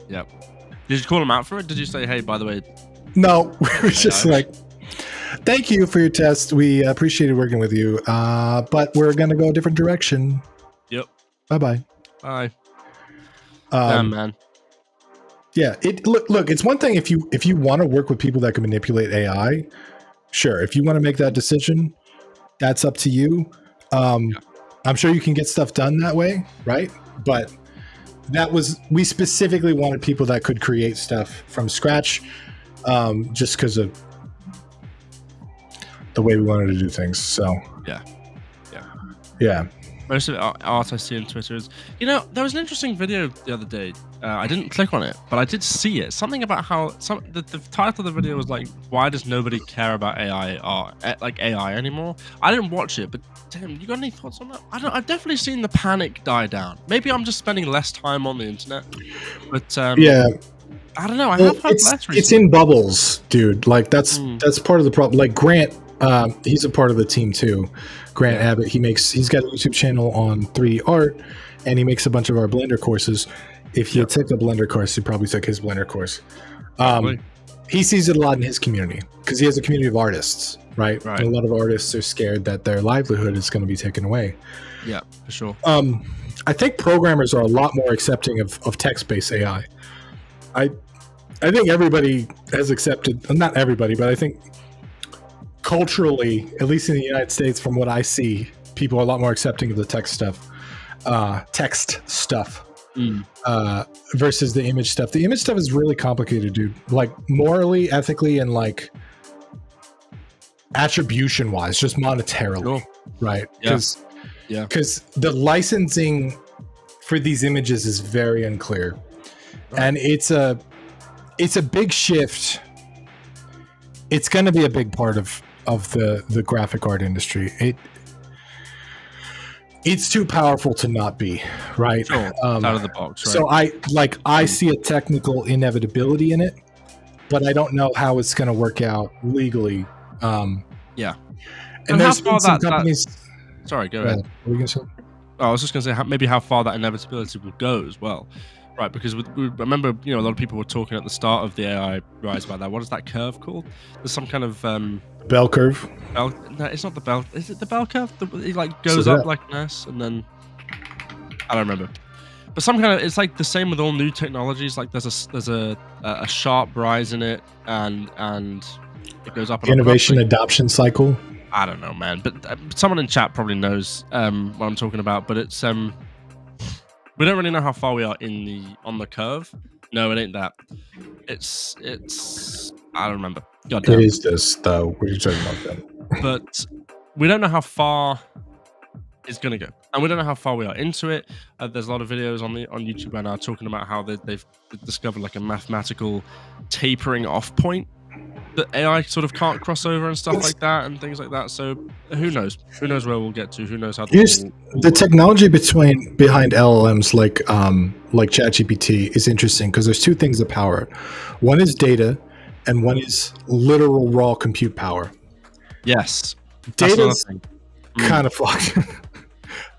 Yep. Did you call them out for it? Did you say, "Hey, by the way"? No, we were just like, "Thank you for your test. We appreciated working with you, but we're gonna go a different direction." Yep. Bye. Damn, man. Yeah. Look. It's one thing if you want to work with people that can manipulate AI. Sure. If you want to make that decision, that's up to you. I'm sure you can get stuff done that way, right? But we specifically wanted people that could create stuff from scratch, just because of the way we wanted to do things. So yeah. Most of the art I see on Twitter is, there was an interesting video the other day. I didn't click on it, but I did see it. Something about how the title of the video was like, "Why does nobody care about AI art, like AI anymore?" I didn't watch it, but Tim, you got any thoughts on that? I've definitely seen the panic die down. Maybe I'm just spending less time on the internet, but yeah. I don't know. I have heard less recently. It's in bubbles, dude. Like that's part of the problem. Like Grant, he's a part of the team too. Grant Abbott, he's got a YouTube channel on 3D art, and he makes a bunch of our Blender courses. If you took a Blender course, you probably took his Blender course. He sees it a lot in his community because he has a community of artists, right? And a lot of artists are scared that their livelihood is going to be taken away. Yeah, for sure. I think programmers are a lot more accepting of text-based AI. I think everybody has accepted, not everybody, but I think culturally, at least in the United States, from what I see, people are a lot more accepting of the text stuff versus the image stuff. The image stuff is really complicated, dude. Like morally, ethically, and like attribution wise, just monetarily, right? Because the licensing for these images is very unclear, and it's a big shift. It's going to be a big part of the graphic art industry. It's too powerful to not be, right? Sure. Out of the box, right? So I see a technical inevitability in it, but I don't know how it's going to work out legally. And there's been some companies. Sorry, go ahead. What were you going to say? I was just going to say maybe how far that inevitability will go as well. Right, because we remember, a lot of people were talking at the start of the AI rise about that. What is that curve called? There's some kind of bell curve. No, it's not the bell. Is it the bell curve? It like goes up like an S, and then I don't remember. But some kind of, it's like the same with all new technologies. Like there's a sharp rise in it, and it goes up. And Innovation adoption cycle. I don't know, man. But someone in chat probably knows what I'm talking about. But it's we don't really know how far we are on the curve. No, it ain't that. It's I don't remember. Goddamn. It is this though. What are you talking about then? But we don't know how far it's gonna go, and we don't know how far we are into it. There's a lot of videos on YouTube right now talking about how they've discovered like a mathematical tapering off point that AI sort of can't cross over and stuff like that and things like that. So who knows? Who knows where we'll get to? Who knows how the technology behind LLMs like ChatGPT is interesting because there's 2 things that power it. One is data, and one is literal raw compute power. Yes, Data's kind of fucked.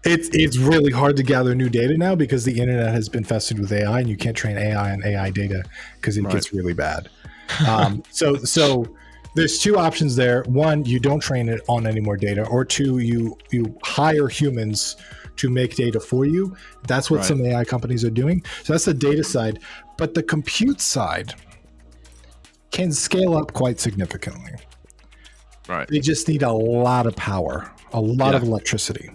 It's really hard to gather new data now because the internet has been infested with AI, and you can't train AI on AI data because it gets really bad. So there's two options there. One, you don't train it on any more data, or two, you hire humans to make data for you. That's what some AI companies are doing. So that's the data side, but the compute side can scale up quite significantly. Right. They just need a lot of power, a lot of electricity.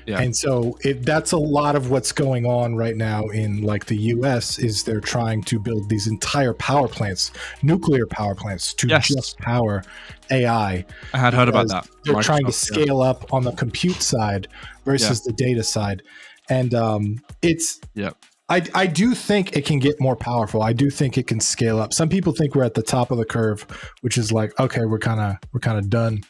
Yeah. And so that's a lot of what's going on right now in like the US is they're trying to build these entire power plants, nuclear power plants to just power AI. I had heard about that. They're trying to scale up on the compute side versus the data side. And I do think it can get more powerful. I do think it can scale up. Some people think we're at the top of the curve, which is like, okay, we're kind of done.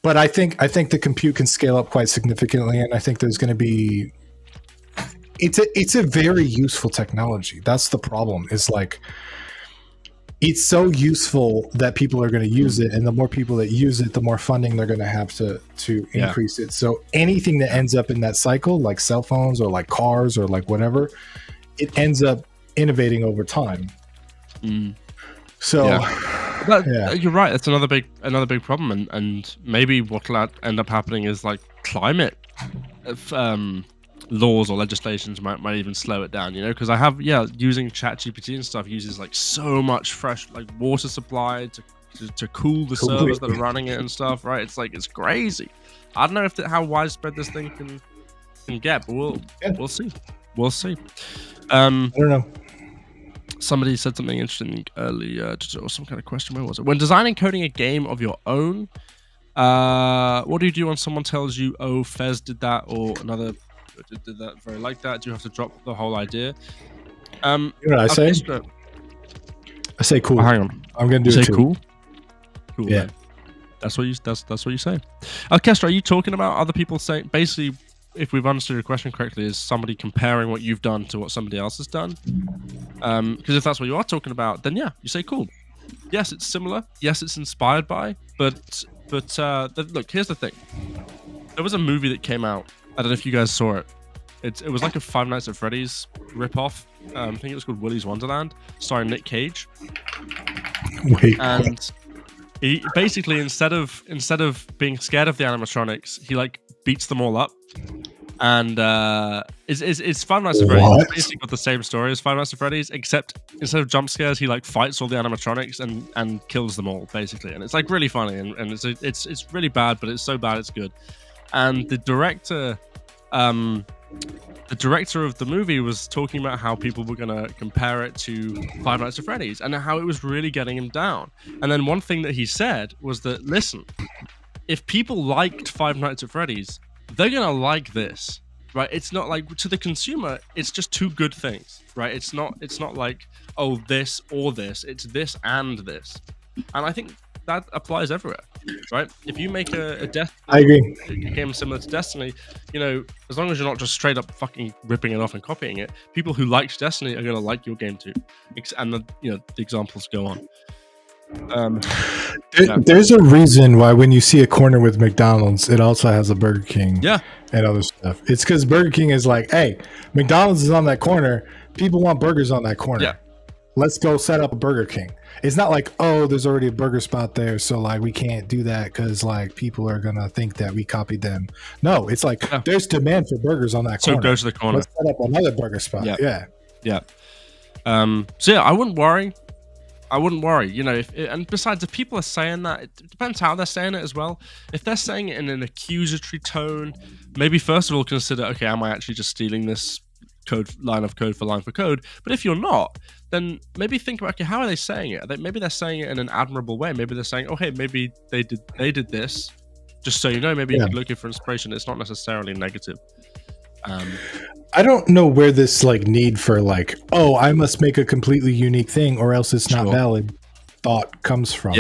But I think the compute can scale up quite significantly, and I think there's going to be. It's a very useful technology. That's the problem. Is like, it's so useful that people are going to use it, and the more people that use it, the more funding they're going to have to increase it. So anything that ends up in that cycle, like cell phones or like cars or like whatever, it ends up innovating over time. So. You're right. It's another big problem, and maybe what'll end up happening is like climate laws or legislations might even slow it down. You know, because I have using ChatGPT and stuff uses like so much fresh like water supply to cool the servers that are running it and stuff. Right? It's like it's crazy. I don't know how widespread this thing can get, but we'll see. We'll see. I don't know. Somebody said something interesting earlier, or some kind of question. Where was it? When designing coding a game of your own, what do you do when someone tells you, "Oh, Fez did that," or another did that very like that? Do you have to drop the whole idea? You know what I say? I say cool. Oh, hang on, I'm gonna do it too. Cool. Cool. Yeah, man. That's what you say. Kestra, are you talking about other people saying basically? If we've understood your question correctly, is somebody comparing what you've done to what somebody else has done? Because if that's what you are talking about, then yeah, you say cool. Yes, it's similar. Yes, it's inspired by. But look, here's the thing. There was a movie that came out. I don't know if you guys saw it. It was like a Five Nights at Freddy's ripoff. I think it was called Willy's Wonderland, starring Nick Cage. And he basically instead of being scared of the animatronics, he like beats them all up. And it's Five Nights at Freddy's. It's basically got the same story as Five Nights at Freddy's, except instead of jump scares, he like fights all the animatronics and kills them all basically. And it's like really funny, and it's really bad, but it's so bad it's good. And the director of the movie was talking about how people were gonna compare it to Five Nights at Freddy's and how it was really getting him down. And then one thing that he said was that, listen, if people liked Five Nights at Freddy's, they're gonna like this, right? It's not like, to the consumer, it's just two good things, right? It's not like, oh, this or this. It's this and this. And I think that applies everywhere, right? If you make a game similar to Destiny, you know, as long as you're not just straight up fucking ripping it off and copying it, people who liked Destiny are gonna like your game too. And the examples go on. There's a reason why when you see a corner with McDonald's, it also has a Burger King and other stuff. It's because Burger King is like, hey, McDonald's is on that corner. People want burgers on that corner. Yeah. Let's go set up a Burger King. It's not like, oh, there's already a burger spot there, so like we can't do that because like people are gonna think that we copied them. No, it's like there's demand for burgers on that corner. So go to the corner. Let's set up another burger spot. Yeah. So yeah, I wouldn't worry. You know, and besides, if people are saying that, it depends how they're saying it as well. If they're saying it in an accusatory tone, maybe first of all consider, okay, am I actually just stealing this line for code? But if you're not, then maybe think about, okay, how are they saying it? Maybe they're saying it in an admirable way. Maybe they're saying, okay, maybe they did this. Just so you know, maybe you're looking for inspiration. It's not necessarily negative. I don't know where this like need for like, oh, I must make a completely unique thing or else it's not valid thought comes from.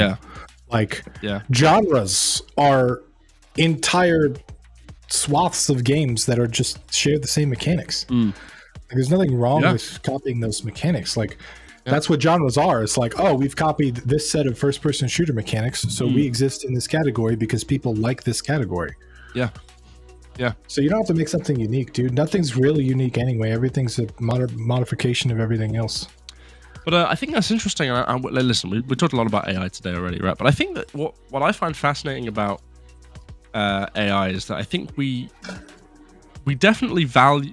Genres are entire swaths of games that are just share the same mechanics. Like, there's nothing wrong with copying those mechanics. Like that's what genres are. It's like, oh, we've copied this set of first-person shooter mechanics, so we exist in this category because people like this category. Yeah. So you don't have to make something unique, dude. Nothing's really unique anyway. Everything's a modification of everything else. But I think that's interesting. Listen, we talked a lot about AI today already, right? But I think that what I find fascinating about AI is that I think we definitely value,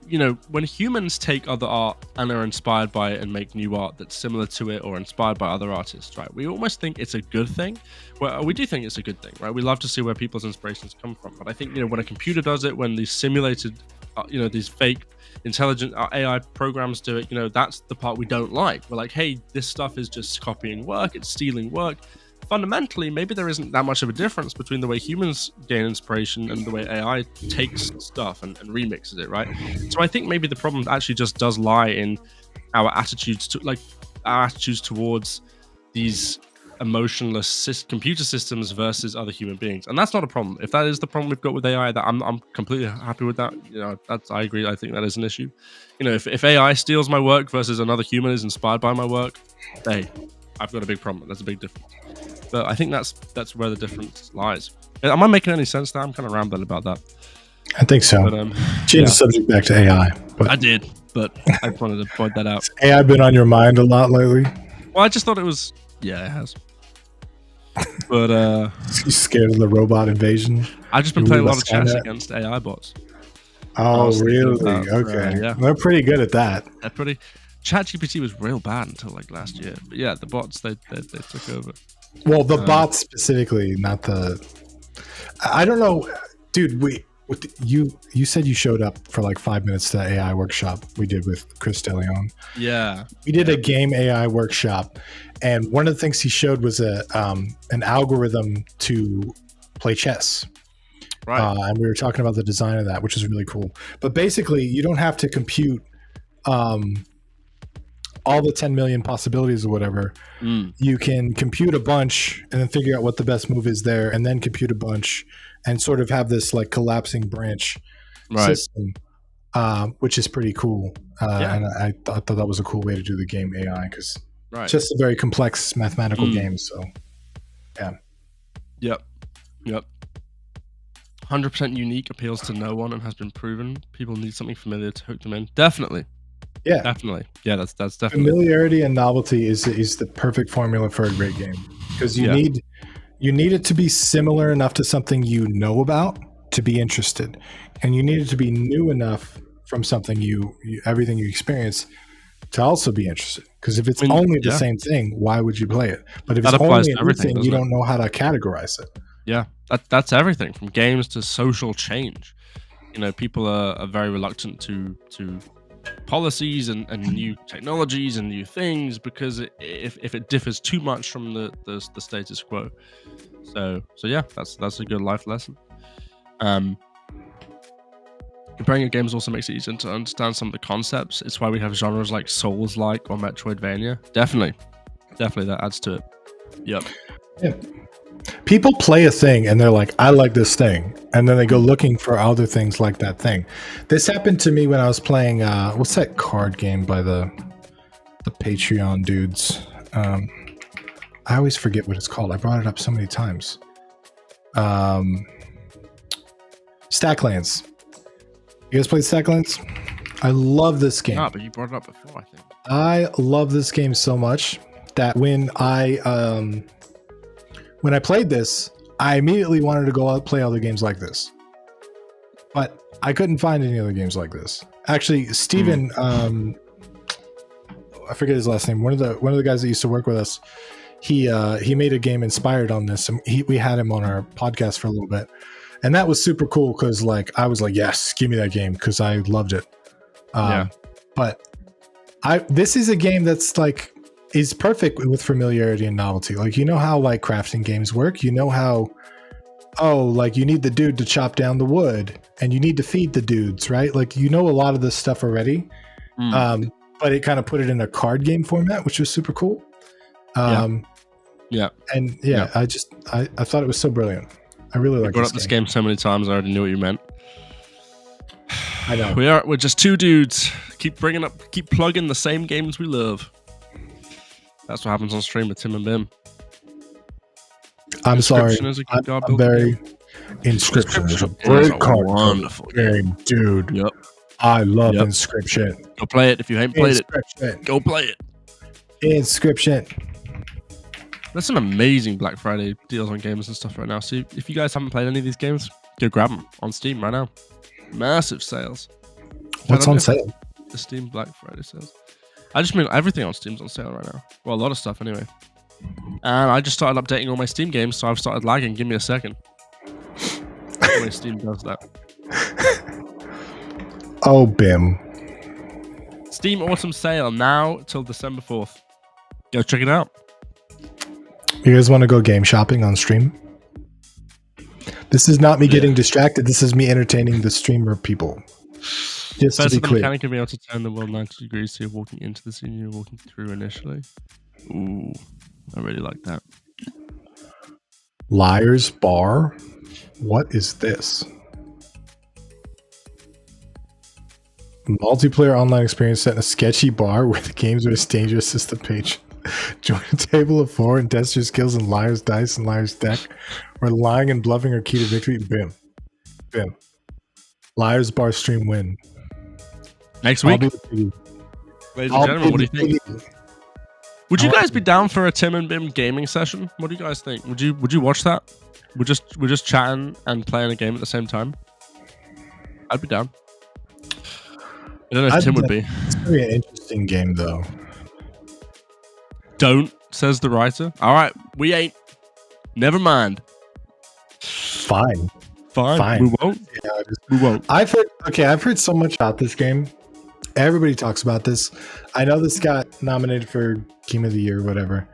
when humans take other art and are inspired by it and make new art that's similar to it or inspired by other artists, right? We almost think it's a good thing. Well, we do think it's a good thing, right? We love to see where people's inspirations come from. But I think, when a computer does it, when these simulated, these fake intelligent AI programs do it, that's the part we don't like. We're like, hey, this stuff is just copying work, it's stealing work. Fundamentally, maybe there isn't that much of a difference between the way humans gain inspiration and the way AI takes stuff and remixes it, right? So I think maybe the problem actually just does lie in our attitudes towards these emotionless computer systems versus other human beings, and that's not a problem. If that is the problem we've got with AI, that I'm completely happy with that. I agree. I think that is an issue. If AI steals my work versus another human is inspired by my work, hey, I've got a big problem. That's a big difference. But I think that's where the difference lies. Am I making any sense now? I'm kind of rambling about that. I think so. But, change the subject back to AI. But I did, but I wanted to point that out. Has AI been on your mind a lot lately? Well, I just thought it was. Yeah, it has. But you scared of the robot invasion? I've just been playing a lot of chess against AI bots. Oh, really? Okay. Yeah. They're pretty good at that. They're pretty. ChatGPT was real bad until like last year. But yeah, the bots they took over. Well, the bots specifically, not the. I don't know, dude. You said you showed up for like 5 minutes to the AI workshop we did with Chris DeLeon. Yeah, we did a game AI workshop, and one of the things he showed was an algorithm to play chess. Right. And we were talking about the design of that, which is really cool. But basically, you don't have to compute all the 10 million possibilities or whatever. You can compute a bunch and then figure out what the best move is there, and then compute a bunch and sort of have this like collapsing branch system, which is pretty cool. And I thought that was a cool way to do the game AI, because it's just a very complex mathematical game. So, yeah. Yep. 100% unique, appeals to no one, and has been proven. People need something familiar to hook them in. Definitely. Yeah, definitely. Yeah, that's definitely. Familiarity and novelty is the perfect formula for a great game, because you need it to be similar enough to something you know about to be interested, and you need it to be new enough from something you everything you experience to also be interested. Because if it's only the same thing, why would you play it? But if it's only everything, you don't know how to categorize it. Yeah, that's everything from games to social change. People are very reluctant to policies and new technologies and new things, because if it differs too much from the status quo. So yeah, that's a good life lesson. Comparing your games also makes it easier to understand some of the concepts. It's why we have genres like Souls-like or Metroidvania. Definitely that adds to it. Yep. Yeah. People play a thing and they're like, I like this thing, and then they go looking for other things like that thing. This happened to me when I was playing what's that card game by the Patreon dudes? I always forget what it's called. I brought it up so many times. Stacklands. You guys played Stacklands? I love this game. No, but you brought it up before, I think. I love this game so much that when I played this, I immediately wanted to go out and play other games like this. But I couldn't find any other games like this. Actually, Steven, I forget his last name. One of the guys that used to work with us, he made a game inspired on this, and we had him on our podcast for a little bit. And that was super cool, because like I was like, yes, give me that game, because I loved it. But this is a game that's like is perfect with familiarity and novelty. Like, how like crafting games work. How like you need the dude to chop down the wood, and you need to feed the dudes, right? Like a lot of this stuff already. But it kind of put it in a card game format, which was super cool. And I thought it was so brilliant. I really like this game so many times. I already knew what you meant. I know. We're just two dudes. Keep plugging the same games we love. That's what happens on stream with Tim and Bim. I'm sorry. Inscription is a is great a card wonderful game, dude. Yep. I love Inscription. Go play it if you haven't played Inscription. it. Go play it. Inscription. There's some amazing Black Friday deals on games and stuff right now. So if you guys haven't played any of these games, go grab them on Steam right now. Massive sales. What's on sale? The Steam Black Friday sales. I just mean everything on Steam's on sale right now. Well, a lot of stuff anyway. And I just started updating all my Steam games, so I've started lagging. Give me a second. The way Steam does that. Oh, Bim. Steam Autumn Sale now till December 4th. Go check it out. You guys want to go game shopping on stream? This is not me getting distracted. This is me entertaining the streamer people. Just to be the clear. mechanic can be able to turn the world 90 degrees so you're walking into the scene you're walking through initially. Ooh, I really like that. Liar's Bar? What is this? Multiplayer online experience set in a sketchy bar where the games are as dangerous as the page. Join a table of 4 and test your skills in Liar's Dice and Liar's Deck, where lying and bluffing are key to victory. Bim. Bim. Liar's Bar stream win. Next week? Ladies and gentlemen, what do you think? Would you guys be down for a Tim and Bim gaming session? What do you guys think? Would you watch that? We're just chatting and playing a game at the same time. I'd be down. I don't know if Tim would be. It's gonna be an interesting game though. Don't, says the writer. All right, we ain't. Never mind. Fine. We won't. Yeah, we won't. I've heard so much about this game. Everybody talks about this. I know this got nominated for Game of the Year or whatever.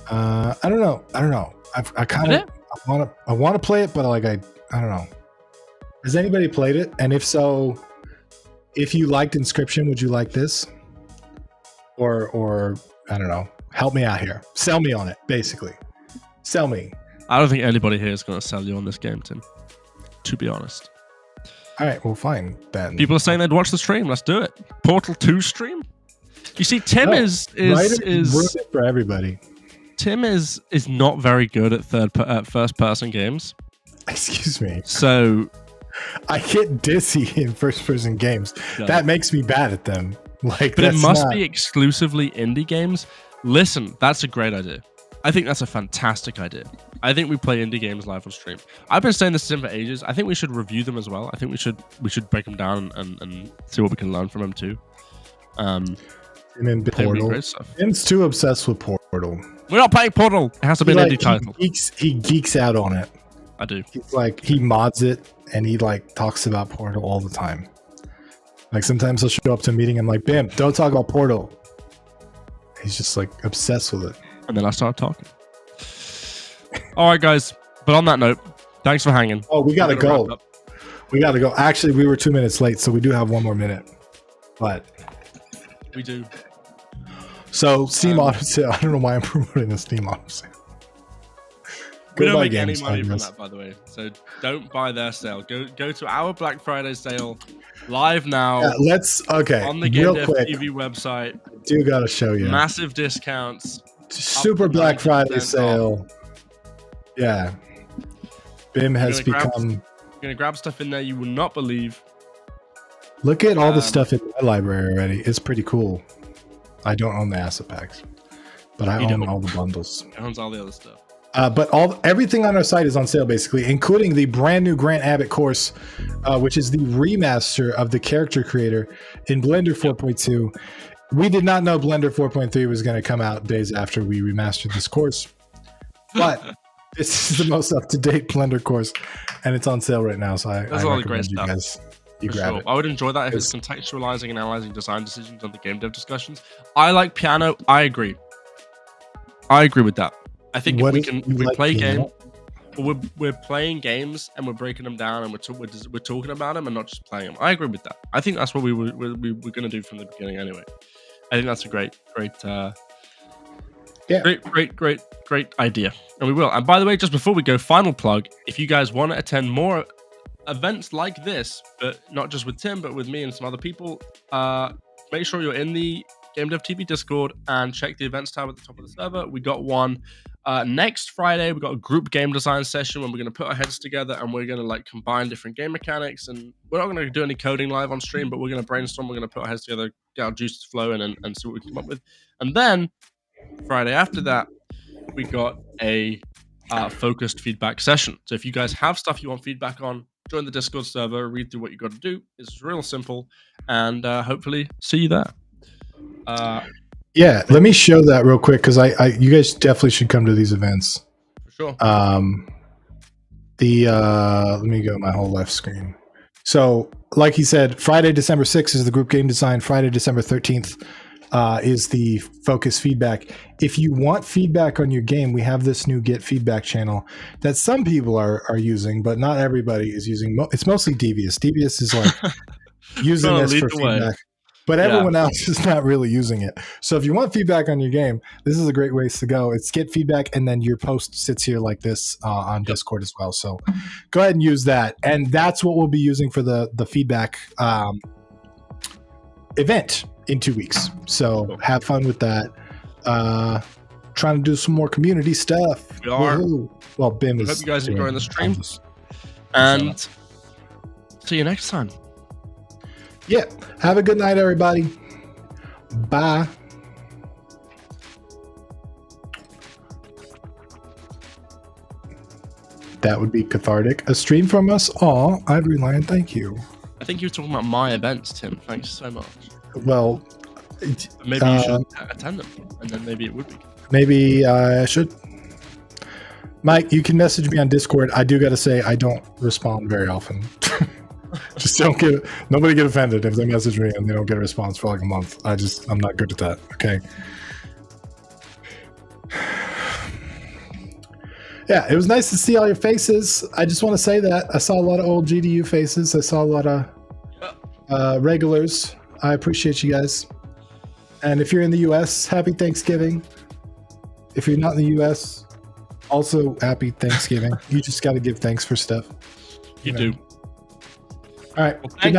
I don't know. I want to play it, but like I don't know. Has anybody played it? And if so, if you liked Inscription, would you like this? Or I don't know. Help me out here. Sell me on it, basically. Sell me. I don't think anybody here is going to sell you on this game, Tim. To be honest. All right, well, fine then. People are saying they'd watch the stream. Let's do it. Portal 2 stream. You see, Tim is for everybody. Tim is not very good at first person games. Excuse me. So I get dizzy in first person games. No. That makes me bad at them. Like, but it must be exclusively indie games. Listen, that's a great idea. I think that's a fantastic idea. I think we play indie games live on stream. I've been saying this to Tim for ages. I think we should review them as well. I think we should break them down and see what we can learn from them too. And then Portal. Tim's too obsessed with Portal. We're not playing Portal. It has to be an indie title. He geeks out on it. I do. He's like, he mods it and he like talks about Portal all the time. Like sometimes he'll show up to a meeting. I'm like, Bam, don't talk about Portal. He's just like obsessed with it. And then I start talking. All right, guys. But on that note, thanks for hanging. Oh, we gotta go. We gotta go. Actually, we were 2 minutes late, so we do have 1 more minute. But we do. So Steam Auto Sale. I don't know why I'm promoting the Steam Auto Sale. We don't make any money from that, by the way. So don't buy their sale. Go to our Black Friday sale live now. Yeah, on the GameDev.tv website. I do gotta show you massive discounts. Super Black Friday sale. Off. Yeah. Bim has become. You're gonna grab stuff in there you will not believe. Look at all the stuff in my library already. It's pretty cool. I don't own the asset packs, but I own all the bundles. He owns all the other stuff. But everything on our site is on sale, basically, including the brand new Grant Abbott course, which is the remaster of the character creator in Blender 4.2. We did not know Blender 4.3 was going to come out days after we remastered this course, but this is the most up-to-date Blender course, and it's on sale right now. So I recommend you guys grab it. I would enjoy that if it's contextualizing and analyzing design decisions on the game dev discussions. I like piano. I agree with that. I think if we play games, we're playing games and we're breaking them down and we're talking about them and not just playing them. I agree with that. I think that's what we were going to do from the beginning anyway. I think that's a great idea, and we will. And by the way, just before we go, final plug: if you guys want to attend more events like this, but not just with Tim, but with me and some other people, make sure you're in the GameDev.tv Discord and check the events tab at the top of the server. We got one next Friday. We got a group game design session when we're going to put our heads together and we're going to like combine different game mechanics. And we're not going to do any coding live on stream, but we're going to brainstorm. We're going to put our heads together, get our juices flowing, and see what we can come up with. And then Friday after that, we got a focused feedback session. So if you guys have stuff you want feedback on, join the Discord server, read through what you got to do. It's real simple, and hopefully see you there. Yeah, let me show that real quick because you guys definitely should come to these events. For sure. Let me go my whole left screen. So, like he said, Friday, December 6th is the group game design. Friday, December 13th is the focus feedback. If you want feedback on your game, we have this new Get Feedback channel that some people are using, but not everybody is using. It's mostly Devious. Devious is like using this for feedback. But everyone else is not really using it. So if you want feedback on your game, this is a great way to go. It's Get Feedback, and then your post sits here like this on Discord as well. So go ahead and use that. And that's what we'll be using for the feedback event in 2 weeks. So have fun with that. Trying to do some more community stuff. We are. Woo-hoo. Well, BIM is. I hope you guys enjoying the stream. And see you next time. Yeah. Have a good night, everybody. Bye. That would be cathartic. A stream from us all. Ivory Lion, thank you. I think you were talking about my events, Tim. Thanks so much. Well, maybe you should attend them, and then maybe it would be. Maybe I should. Mike, you can message me on Discord. I do got to say, I don't respond very often. Just nobody get offended if they message me and they don't get a response for like a month. I'm not good at that. Okay. Yeah, it was nice to see all your faces. I just want to say that I saw a lot of old GDU faces. I saw a lot of regulars. I appreciate you guys. And if you're in the US, happy Thanksgiving. If you're not in the US, also happy Thanksgiving. You just got to give thanks for stuff. You do. All right. Well, good night.